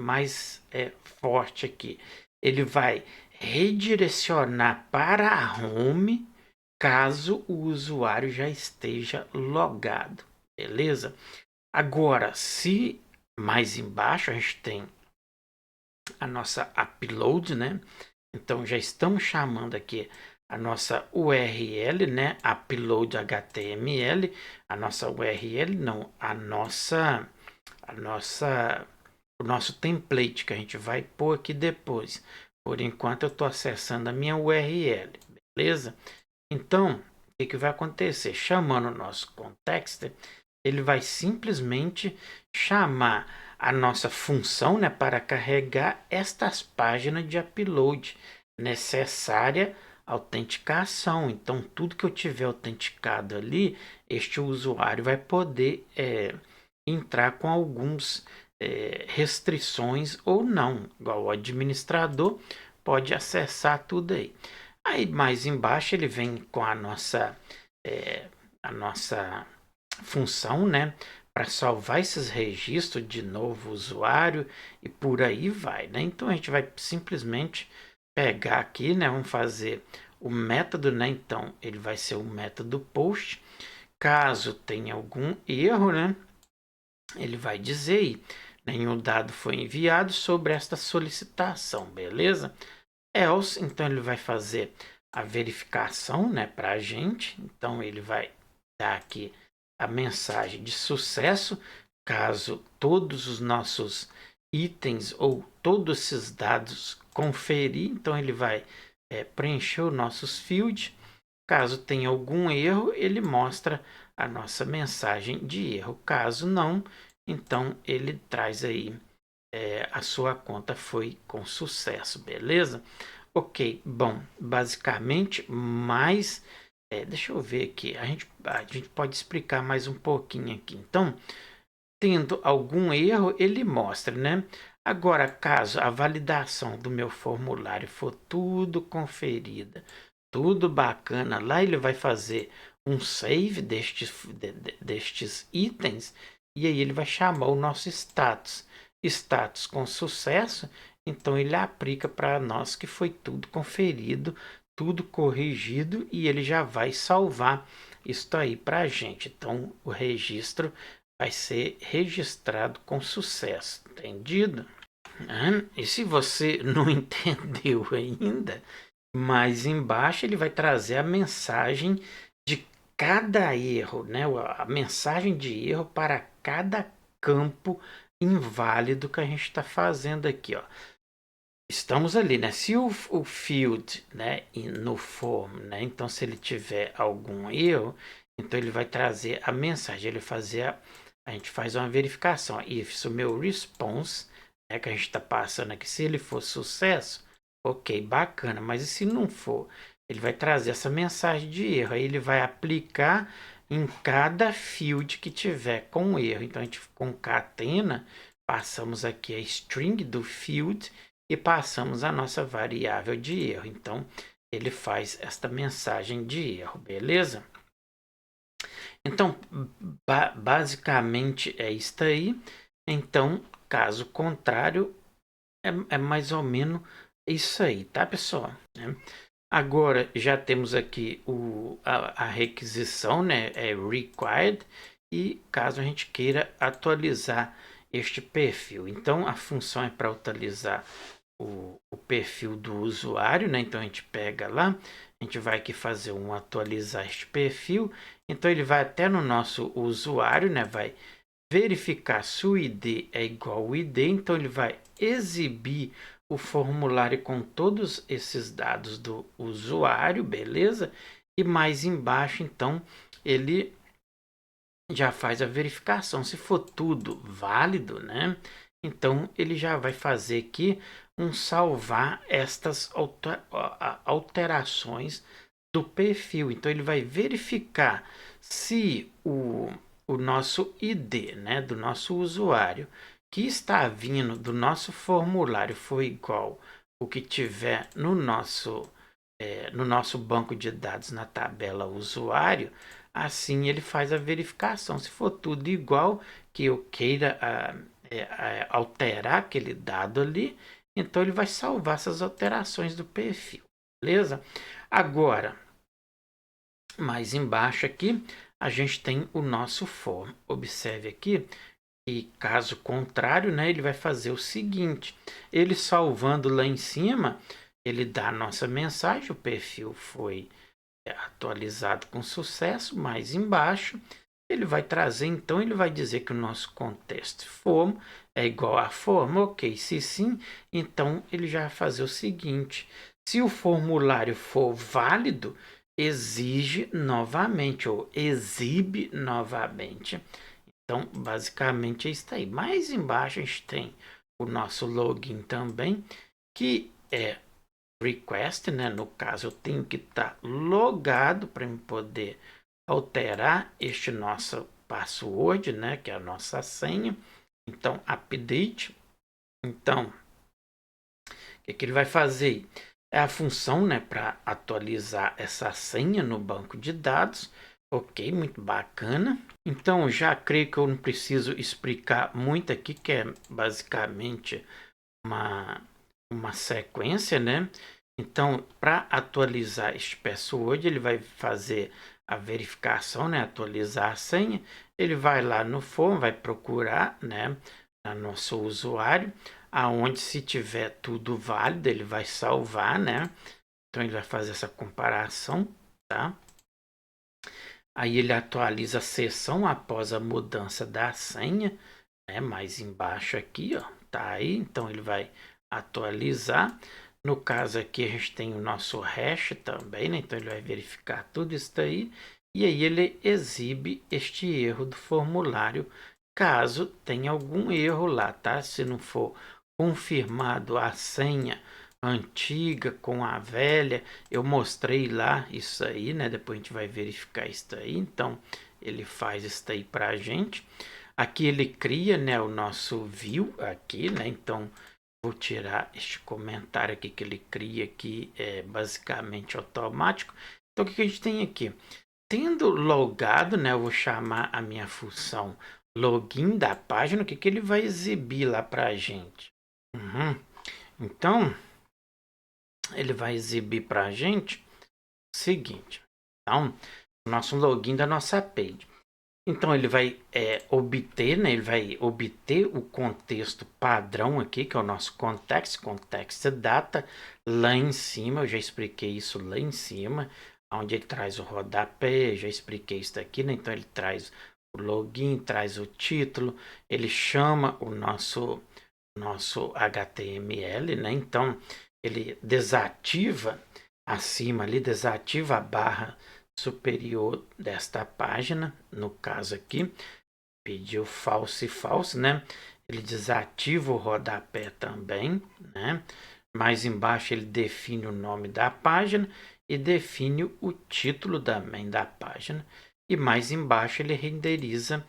forte aqui. Ele vai redirecionar para a home caso o usuário já esteja logado, beleza? Agora, se mais embaixo a gente tem a nossa upload, né? Então já estamos chamando aqui a nossa URL, né? Upload HTML, a nossa URL não, o nosso template que a gente vai pôr aqui depois. Por enquanto eu estou acessando a minha URL, beleza? Então, o que vai acontecer? Chamando o nosso context, ele vai simplesmente chamar a nossa função, né, para carregar estas páginas de upload necessária autenticação. Então, tudo que eu tiver autenticado ali, este usuário vai poder entrar com alguns restrições ou não. Igual o administrador pode acessar tudo aí. Aí mais embaixo ele vem com a nossa função, né, para salvar esses registros de novo usuário e por aí vai, né? Então a gente vai simplesmente pegar aqui, né, vamos fazer o método, né? Então ele vai ser o método post. Caso tenha algum erro, né, ele vai dizer aí, nenhum dado foi enviado sobre esta solicitação, beleza? Else, então ele vai fazer a verificação, né, para a gente. Então ele vai dar aqui a mensagem de sucesso, caso todos os nossos itens ou todos esses dados conferir. Então ele vai preencher os nossos fields. Caso tenha algum erro, ele mostra a nossa mensagem de erro. Caso não, então ele traz aí a sua conta foi com sucesso, beleza? Ok, bom, basicamente, mas deixa eu ver aqui, a gente pode explicar mais um pouquinho aqui. Então, tendo algum erro, ele mostra, né? Agora, caso a validação do meu formulário for tudo conferida, tudo bacana, lá ele vai fazer um save destes itens e aí ele vai chamar o nosso status com sucesso. Então ele aplica para nós que foi tudo conferido, tudo corrigido e ele já vai salvar isso aí para a gente. Então o registro vai ser registrado com sucesso, entendido? E se você não entendeu ainda, mais embaixo ele vai trazer a mensagem de cada erro, né? A mensagem de erro para cada campo inválido que a gente está fazendo aqui, ó. Estamos ali, né? Se o field, né, no form, né? Então, se ele tiver algum erro, então ele vai trazer a mensagem. Ele a gente faz uma verificação. If o meu response, né, que a gente está passando aqui, se ele for sucesso, ok, bacana. Mas e se não for? Ele vai trazer essa mensagem de erro. Aí ele vai aplicar em cada field que tiver com erro. Então a gente concatena, passamos aqui a string do field e passamos a nossa variável de erro. Então ele faz esta mensagem de erro, beleza? Então, basicamente é isso aí. Então, caso contrário, é mais ou menos isso aí, tá, pessoal? Agora já temos aqui a requisição, né? É required. E caso a gente queira atualizar este perfil, então a função é para atualizar o perfil do usuário, né? Então a gente pega lá, a gente vai aqui fazer um atualizar este perfil. Então ele vai até no nosso usuário, né? Vai verificar se o ID é igual ao ID, então ele vai exibir o formulário com todos esses dados do usuário, beleza? E mais embaixo, então, ele já faz a verificação. Se for tudo válido, né? Então ele já vai fazer aqui um salvar estas alterações do perfil. Então ele vai verificar se o nosso ID, né, do nosso usuário, que está vindo do nosso formulário foi igual o que tiver no nosso banco de dados na tabela usuário. Assim ele faz a verificação. Se for tudo igual, que eu queira alterar aquele dado ali, então ele vai salvar essas alterações do perfil, beleza? Agora, mais embaixo aqui, a gente tem o nosso for. Observe aqui, e caso contrário, né, ele vai fazer o seguinte, ele salvando lá em cima, ele dá a nossa mensagem, o perfil foi atualizado com sucesso. Mais embaixo ele vai trazer, então ele vai dizer que o nosso contexto form é igual a forma, ok, se sim, então ele já vai fazer o seguinte, se o formulário for válido, exige novamente ou exibe novamente. Então basicamente é isso aí. Mais embaixo a gente tem o nosso login também, que é request, né? No caso, eu tenho que estar logado para eu poder alterar este nosso password, né? Que é a nossa senha. Então, update. Então, o que ele vai fazer? É a função, né? Para atualizar essa senha no banco de dados. Ok, muito bacana. Então, já creio que eu não preciso explicar muito aqui, que é basicamente uma sequência, né? Então, para atualizar este password, ele vai fazer a verificação, né? Atualizar a senha. Ele vai lá no form, vai procurar, né? No nosso usuário, aonde se tiver tudo válido, ele vai salvar, né? Então, ele vai fazer essa comparação, tá? Aí ele atualiza a sessão após a mudança da senha, né? Mais embaixo aqui, ó, tá aí. Então ele vai atualizar. No caso aqui a gente tem o nosso hash também, né? Então ele vai verificar tudo isso daí e aí ele exibe este erro do formulário, caso tenha algum erro lá, tá? Se não for confirmado a senha antiga com a velha, eu mostrei lá isso aí, né? Depois a gente vai verificar isso aí. Então ele faz isso aí para a gente. Aqui ele cria, né, o nosso view aqui, né? Então vou tirar este comentário aqui que ele cria aqui, é basicamente automático. Então o que a gente tem aqui? Tendo logado, né, eu vou chamar a minha função login da página, o que ele vai exibir lá para a gente? Então ele vai exibir para a gente o seguinte. Então, o nosso login da nossa page. Então ele vai obter, né? Ele vai obter o contexto padrão aqui, que é o nosso context data, lá em cima. Eu já expliquei isso lá em cima, onde ele traz o rodapé. Já expliquei isso aqui, né? Então ele traz o login, traz o título, ele chama o nosso HTML, né? Então ele desativa acima ali, desativa a barra superior desta página, no caso aqui, pediu false, né? Ele desativa o rodapé também, né? Mais embaixo ele define o nome da página e define o título também da página. E mais embaixo ele renderiza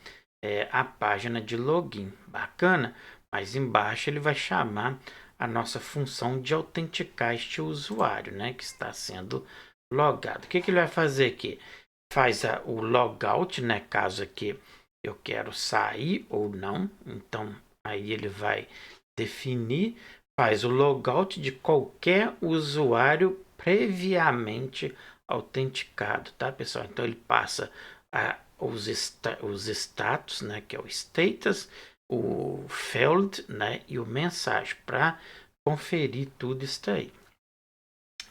a página de login. Bacana? Mais embaixo ele vai chamar a nossa função de autenticar este usuário, né? Que está sendo logado. O que ele vai fazer aqui? faz o logout, né? Caso aqui eu quero sair ou não. Então, aí ele vai definir, faz o logout de qualquer usuário previamente autenticado, tá, pessoal? Então, ele passa os status, né? Que é o status, o field, né? E o mensagem para conferir tudo isso aí.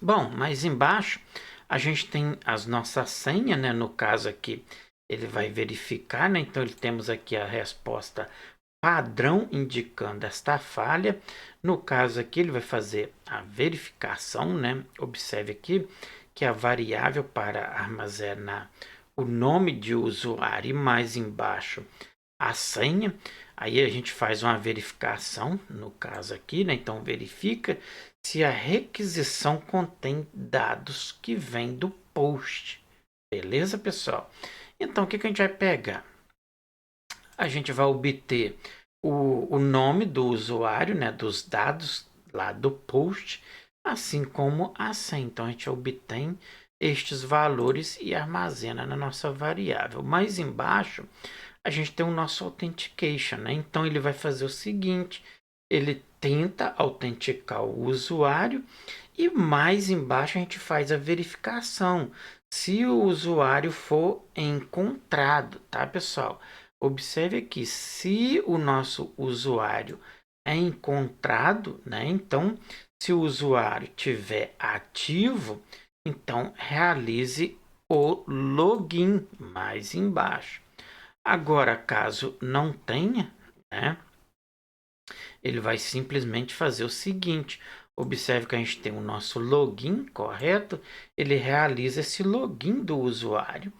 Bom, mais embaixo a gente tem as nossas senhas, né? No caso aqui, ele vai verificar, né? Então, temos aqui a resposta padrão indicando esta falha. No caso aqui, ele vai fazer a verificação, né? Observe aqui que a variável para armazenar o nome de usuário e mais embaixo a senha. Aí a gente faz uma verificação, no caso aqui, né? Então, verifica se a requisição contém dados que vêm do post. Beleza, pessoal? Então, o que a gente vai pegar? A gente vai obter o nome do usuário, né? Dos dados lá do post, assim como a senha. Então, a gente obtém estes valores e armazena na nossa variável. Mais embaixo, a gente tem o nosso authentication, né? Então, ele vai fazer o seguinte, ele tenta autenticar o usuário e mais embaixo a gente faz a verificação se o usuário for encontrado, tá, pessoal? Observe aqui, se o nosso usuário é encontrado, né? Então, se o usuário tiver ativo, então realize o login mais embaixo. Agora, caso não tenha, né? Ele vai simplesmente fazer o seguinte, observe que a gente tem o nosso login, correto? Ele realiza esse login do usuário,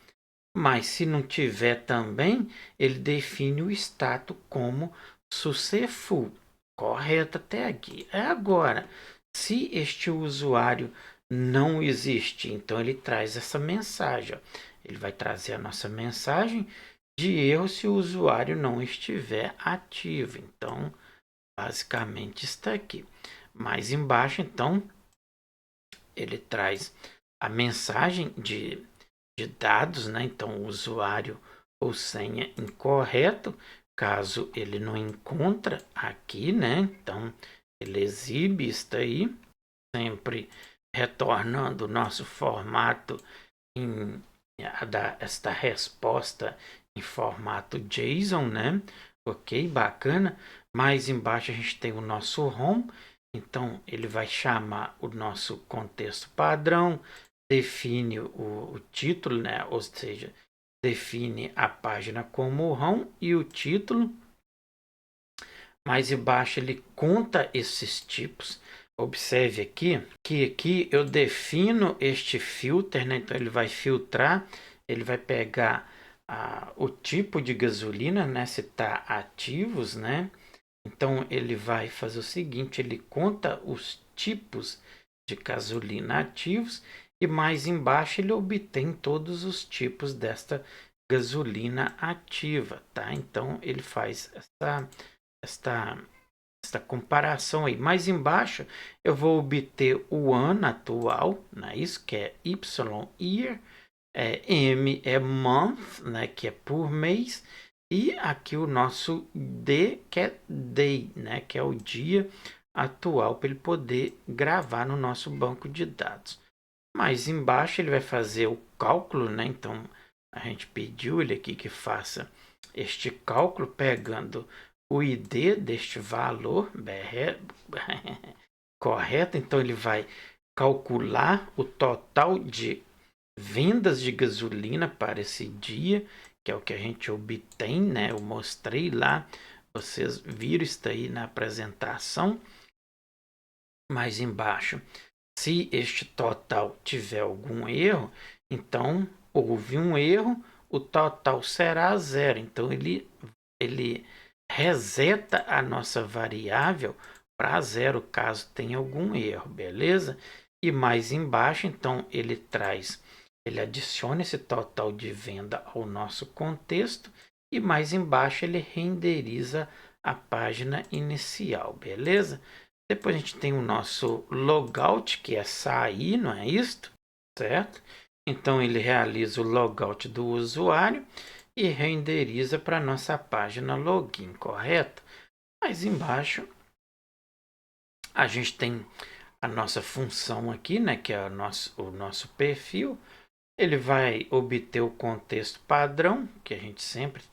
mas se não tiver também, ele define o status como successful, correto até aqui. Agora, se este usuário não existe, então ele traz essa mensagem, ó. Ele vai trazer a nossa mensagem de erro se o usuário não estiver ativo. Então, basicamente está aqui. Mais embaixo, então, ele traz a mensagem de dados, né? Então, o usuário ou senha incorreto, caso ele não encontra aqui, né? Então, ele exibe isso aí, sempre retornando o nosso formato em esta resposta em formato JSON, né? Ok, bacana. Mais embaixo a gente tem o nosso home, então ele vai chamar o nosso contexto padrão, define o título, né? Ou seja, define a página como home e o título. Mais embaixo ele conta esses tipos. Observe aqui que aqui eu defino este filter, né? Então ele vai filtrar, ele vai pegar o tipo de gasolina, né? Se está ativos, né? Então ele vai fazer o seguinte, ele conta os tipos de gasolina ativos e mais embaixo ele obtém todos os tipos desta gasolina ativa, tá? Então ele faz esta comparação aí. Mais embaixo eu vou obter o ano atual, né? Isso que é Y year, M é month, né? Que é por mês, e aqui o nosso D, que é day, né? Que é o dia atual para ele poder gravar no nosso banco de dados. Mais embaixo ele vai fazer o cálculo, né? Então a gente pediu ele aqui que faça este cálculo pegando o ID deste valor correto. Então ele vai calcular o total de vendas de gasolina para esse dia, que é o que a gente obtém, né? Eu mostrei lá, vocês viram isso aí na apresentação. Mais embaixo, se este total tiver algum erro, então houve um erro, o total será zero. Então ele reseta a nossa variável para zero caso tenha algum erro, beleza? E mais embaixo, então ele adiciona esse total de venda ao nosso contexto e mais embaixo ele renderiza a página inicial, beleza? Depois a gente tem o nosso logout, que é sair, não é isto? Certo? Então ele realiza o logout do usuário e renderiza para nossa página login, correto? Mais embaixo a gente tem a nossa função aqui, né, que é o nosso perfil. Ele vai obter o contexto padrão, que a gente sempre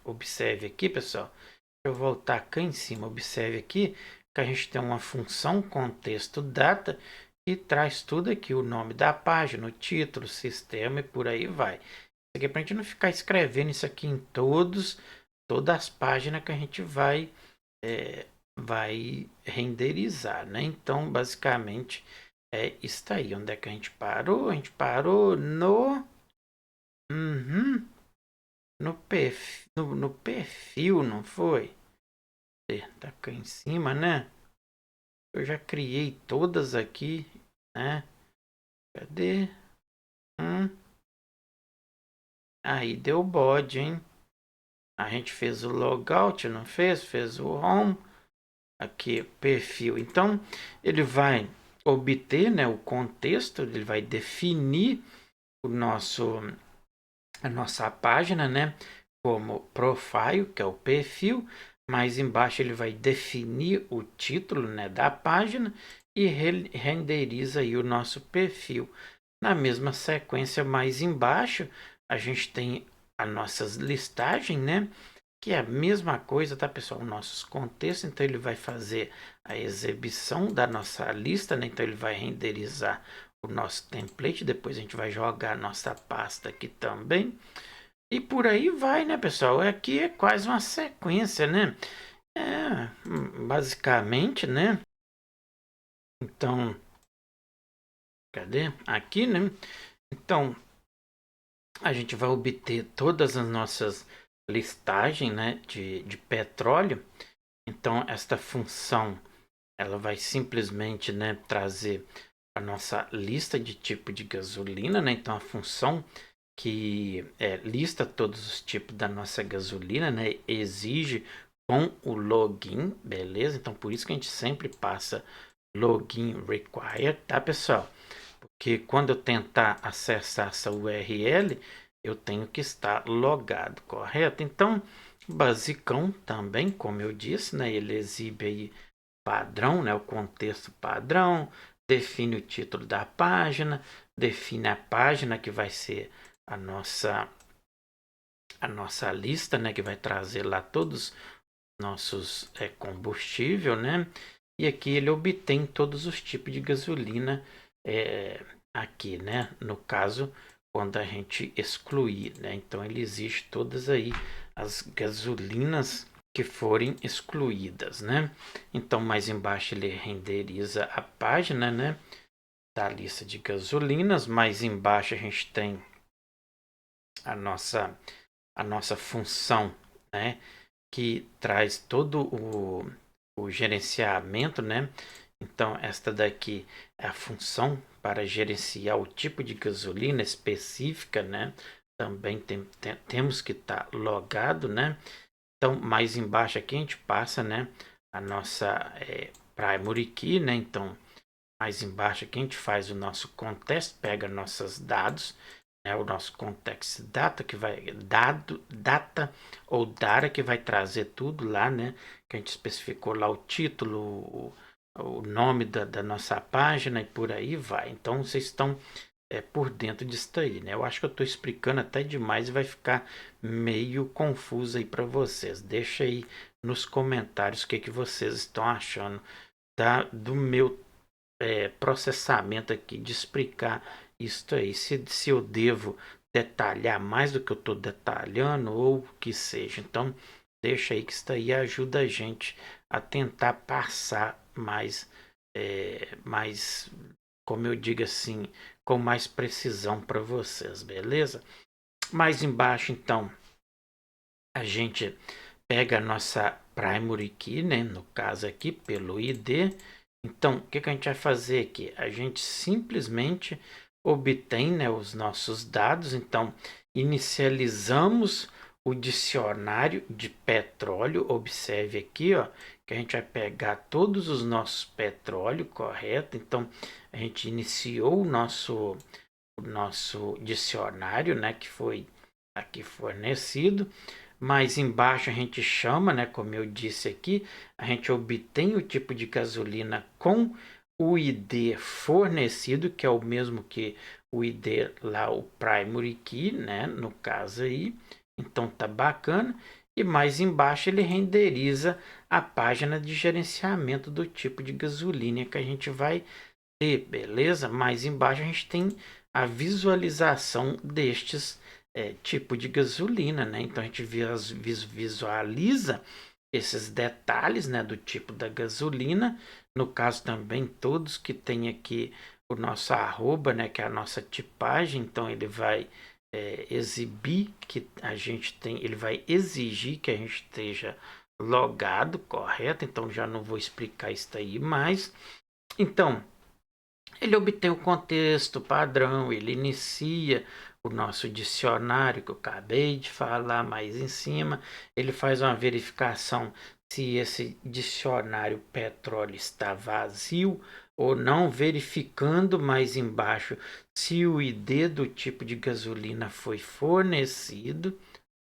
observe aqui, pessoal. Eu vou voltar cá em cima, observe aqui que a gente tem uma função contexto data que traz tudo aqui, o nome da página, o título, o sistema e por aí vai. Isso aqui é para a gente não ficar escrevendo isso aqui em todas as páginas que a gente vai renderizar, né? Então, basicamente, é isso aí. Onde é que a gente parou? A gente parou uhum, no perfil, não foi? Tá cá em cima, né? Eu já criei todas aqui, né? Cadê? Aí deu bode, hein? A gente fez o logout, não fez? Fez o home. Aqui, perfil. Então, ele vai obter, né, o contexto, ele vai definir a nossa página, né, como profile, que é o perfil. Mais embaixo ele vai definir o título, né, da página e renderiza aí o nosso perfil. Na mesma sequência, mais embaixo, a gente tem as nossas listagens, né? Que é a mesma coisa, tá, pessoal? Nossos contextos. Então, ele vai fazer a exibição da nossa lista, né? Então, ele vai renderizar o nosso template. Depois, a gente vai jogar a nossa pasta aqui também. E por aí vai, né, pessoal? Aqui é quase uma sequência, né? Basicamente, né? Então, cadê? Aqui, né? Então, a gente vai obter todas as nossas listagens, né, de petróleo. Então, esta função ela vai simplesmente, né, trazer a nossa lista de tipo de gasolina, né? Então, a função que lista todos os tipos da nossa gasolina, né, exige com o login, beleza? Então, por isso que a gente sempre passa login required, tá, pessoal? Porque quando eu tentar acessar essa URL, eu tenho que estar logado, correto? Então, basicão também, como eu disse, né, ele exibe aí padrão, né, o contexto padrão, define o título da página, define a página que vai ser a nossa lista, né, que vai trazer lá todos os nossos combustível, né? E aqui ele obtém todos os tipos de gasolina aqui, né? No caso, quando a gente excluir, né? Então ele existe todas aí as gasolinas que forem excluídas, né? Então mais embaixo ele renderiza a página, né? Da lista de gasolinas. Mais embaixo a gente tem a nossa função, né? Que traz todo o gerenciamento, né? Então, esta daqui é a função para gerenciar o tipo de gasolina específica, né? Também temos que estar logado, né? Então, mais embaixo aqui a gente passa, né? A nossa primary key, né? Então, mais embaixo aqui a gente faz o nosso context, pega nossos dados, né, o nosso context data que vai data ou data que vai trazer tudo lá, né, que a gente especificou lá o título, o nome da nossa página e por aí vai. Então vocês estão por dentro disso aí, né? Eu acho que eu estou explicando até demais e vai ficar meio confuso aí para vocês. Deixa aí nos comentários o que vocês estão achando do meu processamento aqui de explicar isso aí. Se eu devo detalhar mais do que eu estou detalhando ou o que seja. Então, deixa aí que isso aí ajuda a gente a tentar passar mais, como eu digo assim, com mais precisão para vocês, beleza? Mais embaixo, então, a gente pega a nossa primary key, né? No caso aqui, pelo ID. Então, o que a gente vai fazer aqui? A gente simplesmente obtém, né, os nossos dados. Então, inicializamos o dicionário de petróleo. Observe aqui, ó, que a gente vai pegar todos os nossos petróleos, correto? Então, a gente iniciou o nosso o nosso dicionário, né, que foi aqui fornecido. Mais embaixo a gente chama, né, como eu disse aqui, a gente obtém o tipo de gasolina com o ID fornecido, que é o mesmo que o ID lá, o primary key, né, no caso aí. Então tá bacana. E mais embaixo ele renderiza a página de gerenciamento do tipo de gasolina que a gente vai ter, beleza? Mais embaixo a gente tem a visualização destes tipo de gasolina, né? Então a gente visualiza esses detalhes, né, do tipo da gasolina. No caso também todos que tem aqui o nosso arroba, né, que é a nossa tipagem. Então ele vai exibir que a gente tem, ele vai exigir que a gente esteja logado, correto? Então já não vou explicar isso aí mais. Então ele obtém o contexto padrão, ele inicia o nosso dicionário que eu acabei de falar mais em cima, ele faz uma verificação se esse dicionário petróleo está vazio ou não, verificando mais embaixo se o ID do tipo de gasolina foi fornecido,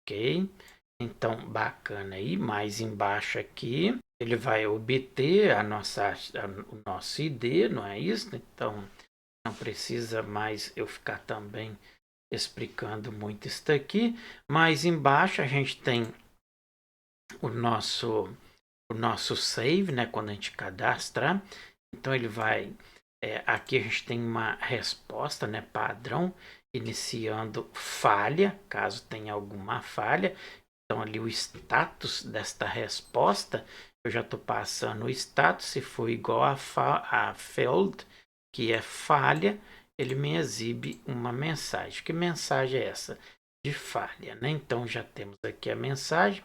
ok? Então, bacana aí, mais embaixo aqui, ele vai obter o nosso ID, não é isso? Então, não precisa mais eu ficar também explicando muito isso daqui. Mais embaixo a gente tem o nosso save, né? Quando a gente cadastra. Então, ele vai... aqui a gente tem uma resposta, né, padrão, iniciando falha, caso tenha alguma falha. Então, ali o status desta resposta, eu já estou passando o status. Se for igual a failed, que é falha, ele me exibe uma mensagem. Que mensagem é essa? De falha, né? Então, já temos aqui a mensagem.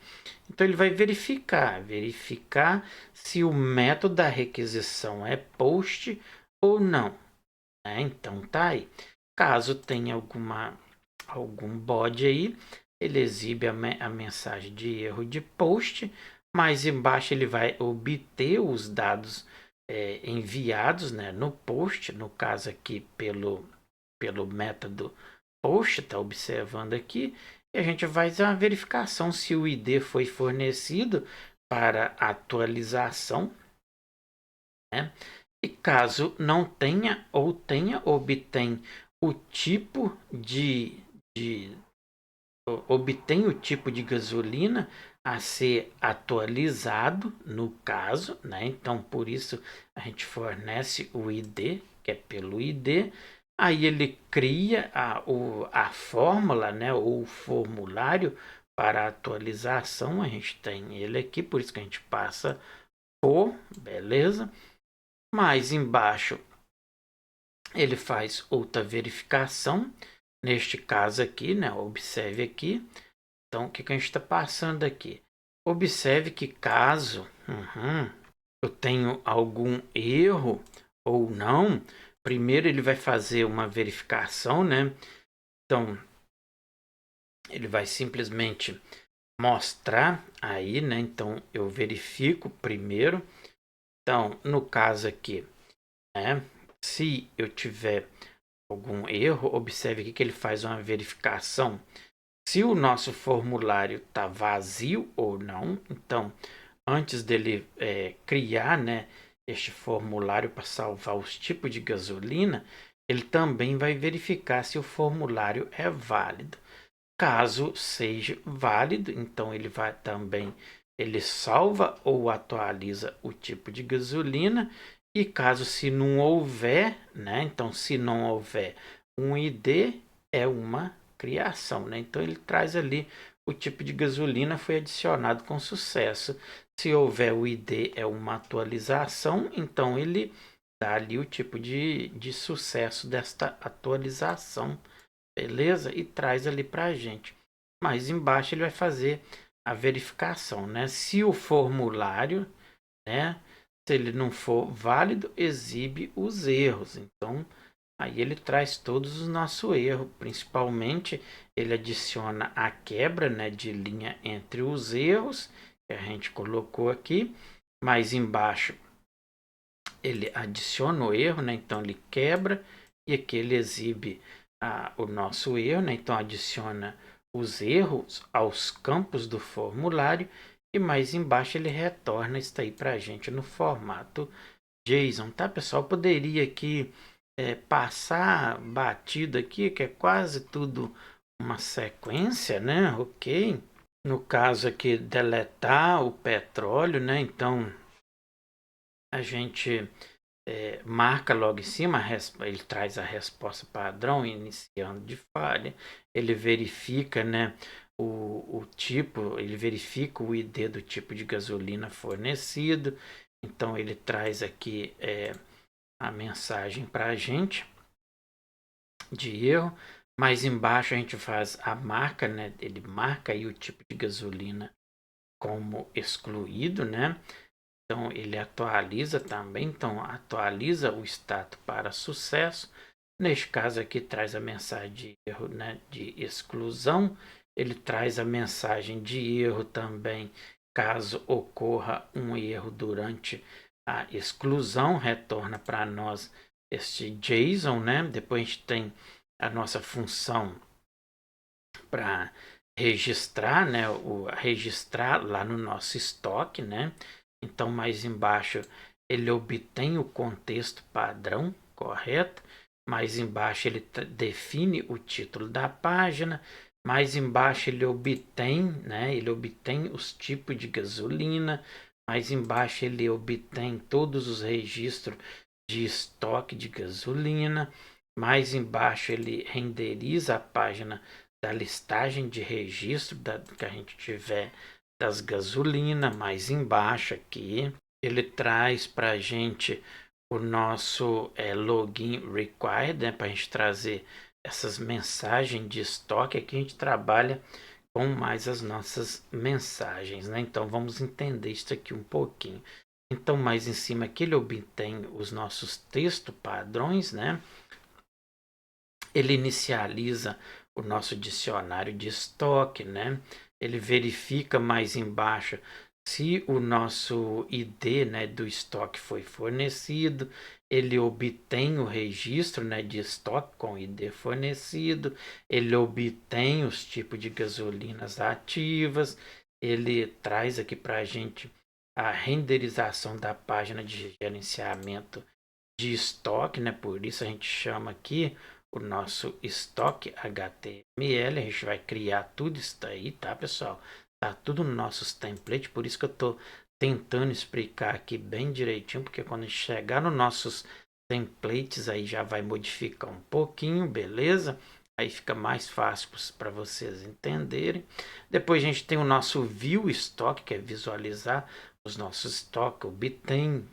Então, ele vai verificar se o método da requisição é post ou não, né? Então, tá aí. Caso tenha algum bode aí, ele exibe a mensagem de erro de post. Mais embaixo ele vai obter os dados enviados, né, no post, no caso aqui pelo método post, está observando aqui. E a gente vai fazer uma verificação se o ID foi fornecido para atualização, né? E caso não tenha ou tenha, obtém o tipo obtém o tipo de gasolina a ser atualizado, no caso, né? Então, por isso a gente fornece o ID, que é pelo ID. Aí ele cria a fórmula, né? Ou o formulário para atualização. A gente tem ele aqui, por isso que a gente passa por, beleza? Mais embaixo ele faz outra verificação. Neste caso aqui, né? Observe aqui. Então, o que a gente está passando aqui? Observe que caso eu tenho algum erro ou não, primeiro ele vai fazer uma verificação, né? Então, ele vai simplesmente mostrar aí, né? Então, eu verifico primeiro. Então, no caso aqui, né? Se eu tiver algum erro, observe aqui que ele faz uma verificação se o nosso formulário está vazio ou não. Então, antes dele criar, né, este formulário para salvar os tipos de gasolina, ele também vai verificar se o formulário é válido. Caso seja válido, então ele vai também, ele salva ou atualiza o tipo de gasolina. E caso se não houver, né, então se não houver um ID, é uma criação, né? Então ele traz ali o tipo de gasolina foi adicionado com sucesso. Se houver o ID, é uma atualização, então ele dá ali o tipo de sucesso desta atualização, beleza? E traz ali para a gente. Mais embaixo ele vai fazer a verificação, né? Se o formulário, né, se ele não for válido, exibe os erros. Então, aí ele traz todos os nossos erros, principalmente ele adiciona a quebra, né, de linha entre os erros que a gente colocou aqui. Mais embaixo ele adiciona o erro, né, então ele quebra e aqui ele exibe o nosso erro, né? Então adiciona os erros aos campos do formulário e mais embaixo ele retorna isso aí para a gente no formato JSON, tá, pessoal? Poderia aqui passar batido aqui, que é quase tudo uma sequência, né? Ok. No caso aqui, deletar o petróleo, né? Então a gente marca logo em cima, ele traz a resposta padrão, iniciando de falha, ele verifica, né, o tipo, ele verifica o ID do tipo de gasolina fornecido, então ele traz aqui a mensagem para a gente de erro, mais embaixo a gente faz a marca, né, ele marca aí o tipo de gasolina como excluído, né, então ele atualiza também, então atualiza o status para sucesso. Neste caso aqui traz a mensagem de erro, né, de exclusão. Ele traz a mensagem de erro também, caso ocorra um erro durante a exclusão, retorna para nós este JSON, né? Depois a gente tem a nossa função para registrar, né, registrar lá no nosso estoque, né? Então mais embaixo ele obtém o contexto padrão, correto? Mais embaixo ele define o título da página, mais embaixo ele obtém, né, ele obtém os tipos de gasolina, mais embaixo ele obtém todos os registros de estoque de gasolina, mais embaixo ele renderiza a página da listagem de registro que a gente tiver das gasolina, mais embaixo aqui. Ele traz para a gente o nosso login required, né, para a gente trazer essas mensagens de estoque. Aqui a gente trabalha com mais as nossas mensagens, né? Então vamos entender isso aqui um pouquinho. Então mais em cima aqui ele obtém os nossos textos padrões, né? Ele inicializa o nosso dicionário de estoque, né? Ele verifica mais embaixo se o nosso ID, né, do estoque foi fornecido, ele obtém o registro, né, de estoque com o ID fornecido, ele obtém os tipos de gasolinas ativas, ele traz aqui para a gente a renderização da página de gerenciamento de estoque, né? Por isso a gente chama aqui o nosso estoque HTML. A gente vai criar tudo isso daí, tá, pessoal? Tá tudo nos nossos templates, por isso que eu tô tentando explicar aqui bem direitinho, porque quando a gente chegar nos nossos templates aí já vai modificar um pouquinho, beleza? Aí fica mais fácil para vocês entenderem. Depois a gente tem o nosso view estoque, que é visualizar os nossos estoques, obtém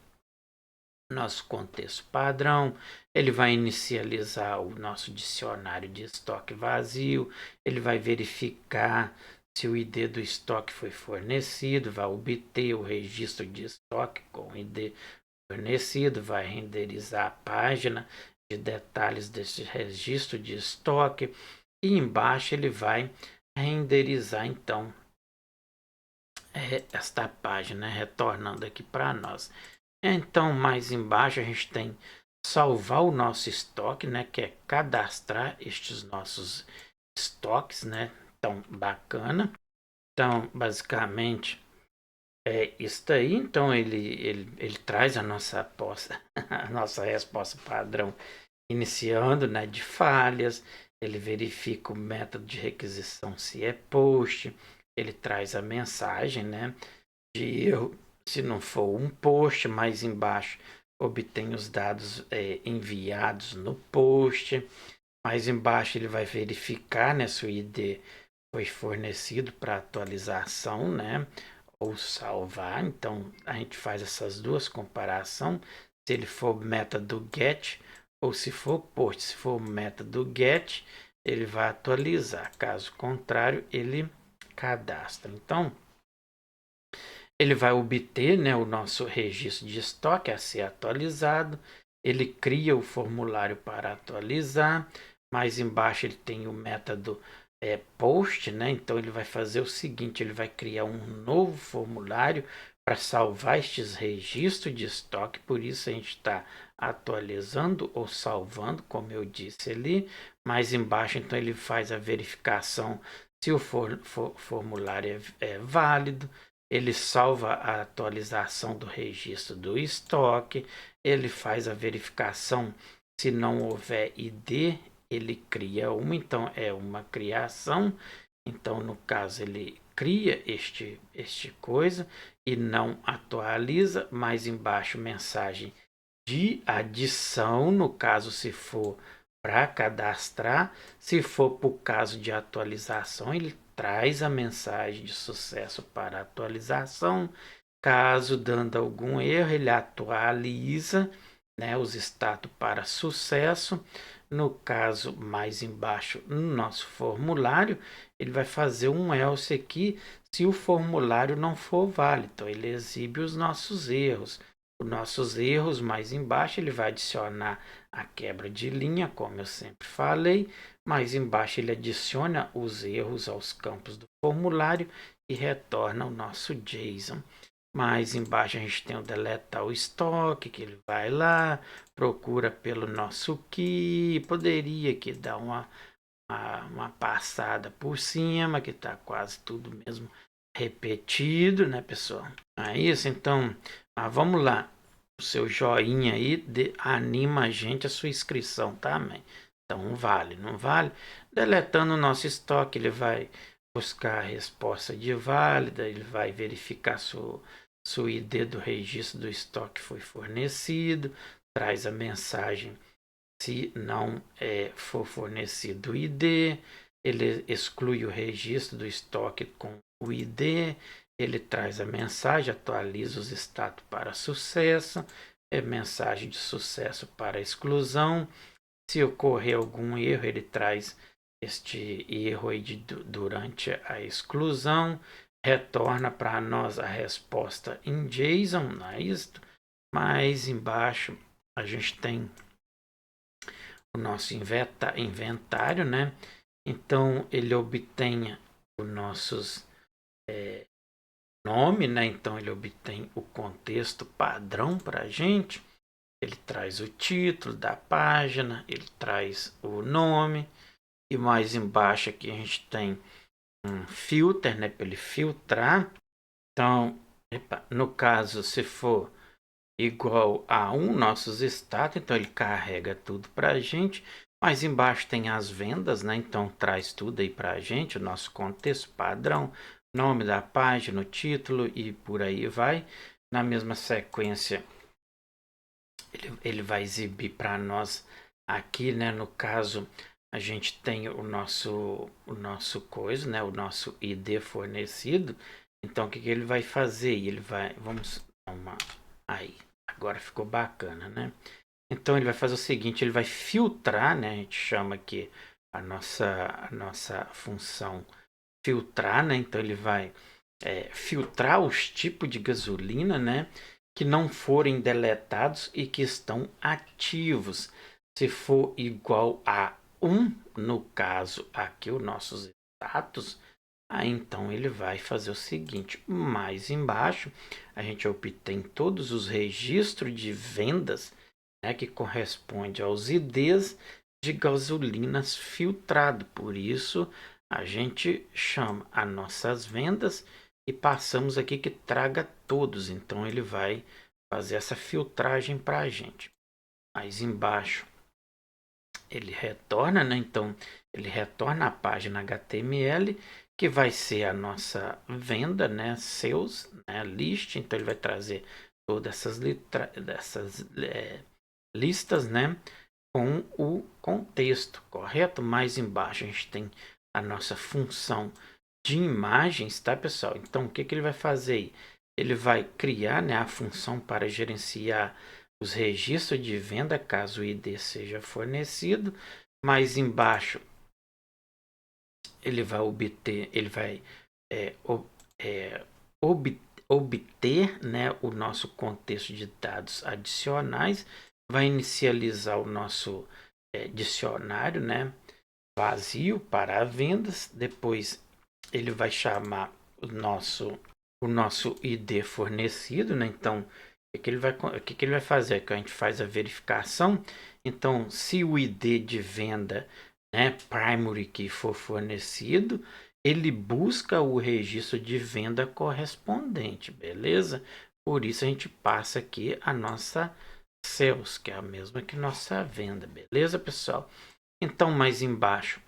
nosso contexto padrão, ele vai inicializar o nosso dicionário de estoque vazio, ele vai verificar se o ID do estoque foi fornecido, vai obter o registro de estoque com o ID fornecido, vai renderizar a página de detalhes desse registro de estoque e embaixo ele vai renderizar então esta página, retornando aqui para nós. Então, mais embaixo a gente tem salvar o nosso estoque, né, que é cadastrar estes nossos estoques, né? Então, bacana. Então, basicamente é isso aí. Então, ele traz a nossa a nossa resposta padrão iniciando, né, de falhas. Ele verifica o método de requisição se é post. Ele traz a mensagem, né, de erro se não for um post. Mais embaixo obtém os dados enviados no post. Mais embaixo ele vai verificar, né, se o ID foi fornecido para atualização, né, ou salvar. Então a gente faz essas duas comparações, se ele for método get ou se for post. Se for método get, ele vai atualizar, caso contrário ele cadastra. Então ele vai obter, né, o nosso registro de estoque a ser atualizado. Ele cria o formulário para atualizar. Mais embaixo ele tem o método post, né? Então ele vai fazer o seguinte: ele vai criar um novo formulário para salvar estes registros de estoque, por isso a gente está atualizando ou salvando, como eu disse ali. Mais embaixo, então, ele faz a verificação se o formulário é válido, ele salva a atualização do registro do estoque, ele faz a verificação se não houver ID, ele cria uma, então é uma criação. Então, no caso, ele cria este coisa e não atualiza. Mais embaixo, mensagem de adição, no caso, se for para cadastrar. Se for para o caso de atualização, ele traz a mensagem de sucesso para atualização. Caso dando algum erro, ele atualiza, né, os status para sucesso. No caso, mais embaixo, no nosso formulário, ele vai fazer um else aqui se o formulário não for válido. Então, ele exibe os nossos erros. Os nossos erros, mais embaixo, ele vai adicionar a quebra de linha, como eu sempre falei. Mais embaixo, ele adiciona os erros aos campos do formulário e retorna o nosso JSON. Mais embaixo a gente tem o deletar o estoque, que ele vai lá, procura pelo nosso key, poderia aqui dar uma passada por cima, que está quase tudo mesmo repetido, né, pessoal? É isso, então, vamos lá. O seu joinha aí anima a gente a sua inscrição, tá, mãe? Então, vale, não vale? Deletando o nosso estoque, ele vai buscar a resposta de válida, ele vai verificar se o ID do registro do estoque foi fornecido, traz a mensagem se não for fornecido o ID, ele exclui o registro do estoque com o ID, ele traz a mensagem, atualiza os status para sucesso, mensagem de sucesso para exclusão. Se ocorrer algum erro, ele traz este erro aí durante a exclusão, retorna para nós a resposta em JSON, não é isso? Mais embaixo a gente tem o nosso inventário, né? Então ele obtém os nossos nome, né? Então ele obtém o contexto padrão para a gente. Ele traz o título da página, ele traz o nome e mais embaixo aqui a gente tem um filter, né? Para ele filtrar. Então, no caso, se for igual a 1 nossos status, então ele carrega tudo para a gente. Mais embaixo tem as vendas, né? Então traz tudo aí para a gente, o nosso contexto padrão, nome da página, o título e por aí vai. Na mesma sequência, ele vai exibir para nós aqui, né? No caso, a gente tem o nosso coisa, né? O nosso ID fornecido. Então, o que ele vai fazer? Ele vai, vamos dar uma aí. Agora ficou bacana, né? Então ele vai fazer o seguinte, ele vai filtrar, né? A gente chama aqui a nossa função filtrar, né? Então ele vai filtrar os tipos de gasolina, né? Que não forem deletados e que estão ativos. Se for igual a 1, no caso aqui o nossos status, aí então ele vai fazer o seguinte, mais embaixo a gente obtém todos os registros de vendas, né, que corresponde aos IDs de gasolinas filtrado. Por isso a gente chama as nossas vendas e passamos aqui que traga todos. Então ele vai fazer essa filtragem para a gente. Mais embaixo ele retorna, né? Então ele retorna a página HTML que vai ser a nossa venda, né? Sales, né? List. Então ele vai trazer todas essas listas, né? Com o contexto, correto? Mais embaixo a gente tem a nossa função de imagens, tá, pessoal? Então o que ele vai fazer aí? Ele vai criar, né, a função para gerenciar os registros de venda caso o ID seja fornecido. Mais embaixo ele vai obter, né, o nosso contexto de dados adicionais, vai inicializar o nosso dicionário, né, vazio para vendas. Depois ele vai chamar o o nosso ID fornecido, né? Então, o que ele vai fazer? Que a gente faz a verificação. Então, se o ID de venda, né, primary que for fornecido, ele busca o registro de venda correspondente, beleza? Por isso a gente passa aqui a nossa sales, que é a mesma que nossa venda, beleza, pessoal? Então, mais embaixo,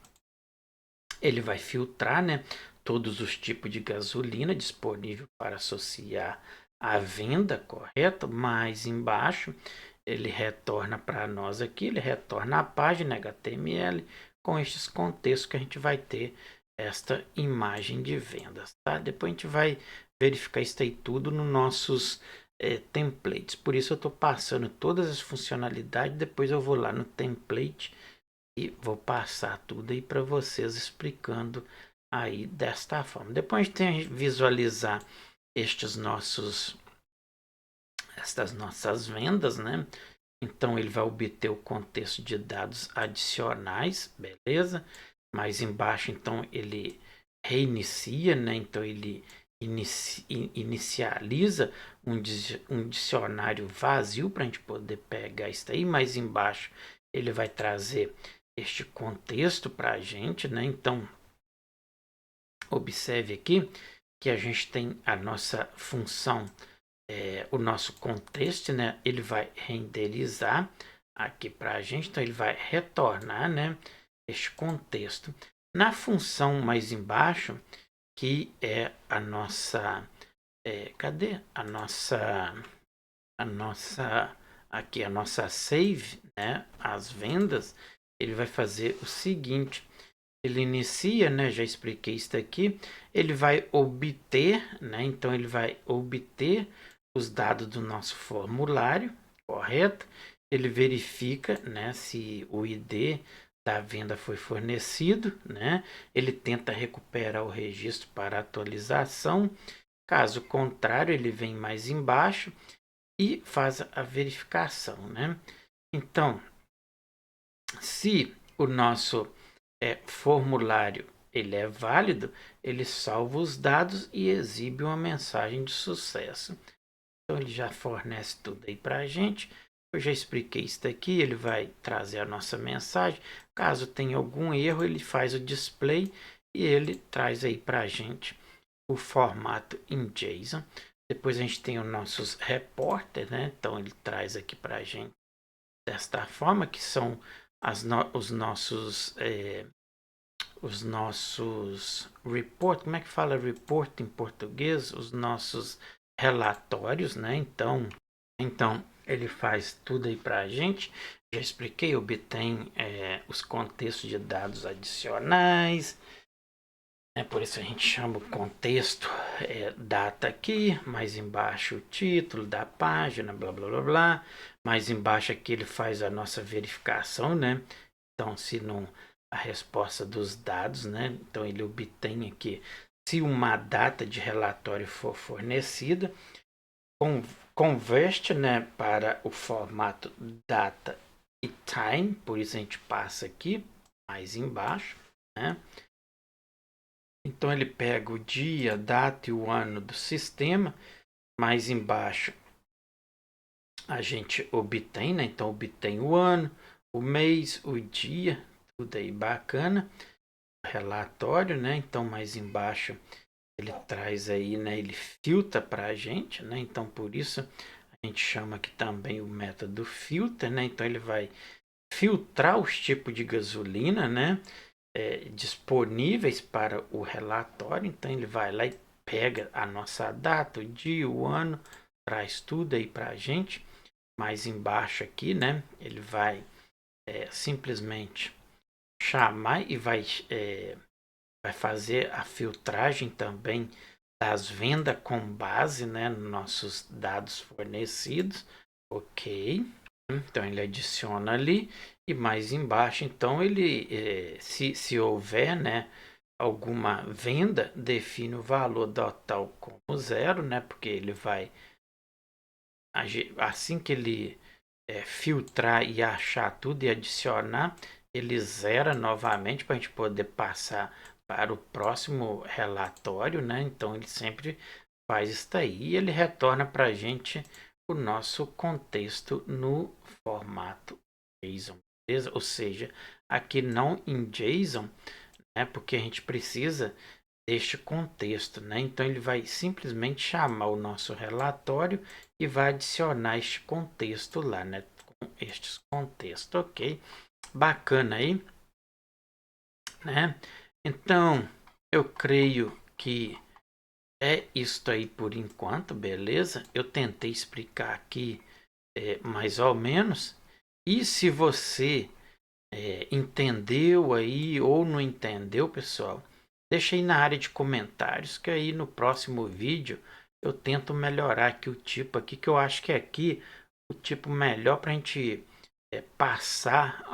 ele vai filtrar, né, todos os tipos de gasolina disponível para associar à venda, correto? Mais embaixo, ele retorna para nós aqui, ele retorna a página HTML com estes contextos que a gente vai ter esta imagem de vendas, tá? Depois a gente vai verificar isso aí tudo nos nossos templates. Por isso eu estou passando todas as funcionalidades, depois eu vou lá no template e vou passar tudo aí para vocês explicando aí desta forma. Depois a gente tem que visualizar estas nossas vendas, né? Então ele vai obter o contexto de dados adicionais, beleza? Mais embaixo, então ele reinicia, né? Então ele inicializa um dicionário vazio para a gente poder pegar isso aí. Mais embaixo ele vai trazer este contexto para a gente, né? Então observe aqui que a gente tem a nossa função, o nosso contexto, né? Ele vai renderizar aqui para a gente, então ele vai retornar, né, este contexto. Na função mais embaixo, que é a nossa, cadê a nossa aqui a nossa save, né, as vendas, ele vai fazer o seguinte. Ele inicia, né? Já expliquei isso aqui. Ele vai obter, né? Então ele vai obter os dados do nosso formulário, correto? Ele verifica, né, se o ID da venda foi fornecido, né? Ele tenta recuperar o registro para atualização. Caso contrário, ele vem mais embaixo e faz a verificação, né? Então, se o nosso formulário ele é válido, ele salva os dados e exibe uma mensagem de sucesso. Então ele já fornece tudo aí para a gente. Eu já expliquei isso daqui, ele vai trazer a nossa mensagem. Caso tenha algum erro, ele faz o display e ele traz aí para a gente o formato em JSON. Depois a gente tem os nossos reporters, né? Então ele traz aqui para a gente desta forma, que são os nossos report, como é que fala report em português? Os nossos relatórios, né? Então ele faz tudo aí para a gente. Já expliquei, obtém os contextos de dados adicionais. Por isso a gente chama o contexto data aqui, mais embaixo o título da página, blá blá blá blá. Mais embaixo aqui ele faz a nossa verificação, né? Então se não a resposta dos dados, né? Então ele obtém aqui se uma data de relatório for fornecida, converte, né, para o formato data e time, por isso a gente passa aqui mais embaixo, né? Então ele pega o dia, a data e o ano do sistema. Mais embaixo a gente obtém, né? Então obtém o ano, o mês, o dia, tudo aí bacana. Relatório, né? Então mais embaixo ele traz aí, né? Ele filtra para a gente, né? Então por isso a gente chama aqui também o método filter, né? Então ele vai filtrar os tipos de gasolina, né? Disponíveis para o relatório. Então ele vai lá e pega a nossa data, o dia, o ano, traz tudo aí para a gente. Mais embaixo aqui, né? Ele vai simplesmente chamar e vai fazer a filtragem também das vendas com base, né, nos nossos dados fornecidos. Ok. Então ele adiciona ali e mais embaixo, então ele, se houver, né, alguma venda, define o valor total como zero, né, porque ele vai, assim que ele filtrar e achar tudo e adicionar, ele zera novamente para a gente poder passar para o próximo relatório, né? Então ele sempre faz isso aí e ele retorna para a gente o nosso contexto no formato JSON, beleza? Ou seja, aqui não em JSON, né? Porque a gente precisa deste contexto, né? Então ele vai simplesmente chamar o nosso relatório e vai adicionar este contexto lá, né? Com estes contextos, ok? Bacana aí, né? Então eu creio que é isso aí por enquanto, beleza? Eu tentei explicar aqui mais ou menos. E se você entendeu aí ou não entendeu, pessoal, deixa aí na área de comentários que aí no próximo vídeo eu tento melhorar aqui o tipo aqui, que eu acho que aqui o tipo melhor para a gente passar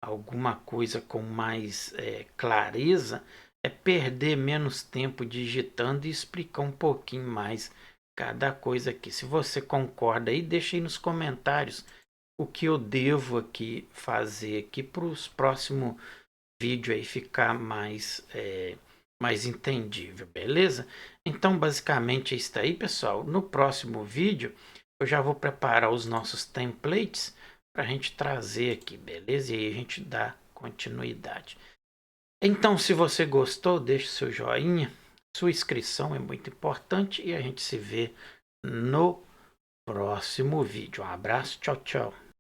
alguma coisa com mais clareza é perder menos tempo digitando e explicar um pouquinho mais cada coisa aqui. Se você concorda aí, deixa aí nos comentários o que eu devo aqui fazer aqui para os próximos vídeos aí ficar mais entendível, beleza? Então, basicamente é isso aí, pessoal. No próximo vídeo, eu já vou preparar os nossos templates para a gente trazer aqui, beleza? E aí a gente dá continuidade. Então, se você gostou, deixe seu joinha. Sua inscrição é muito importante e a gente se vê no próximo vídeo. Um abraço, tchau, tchau.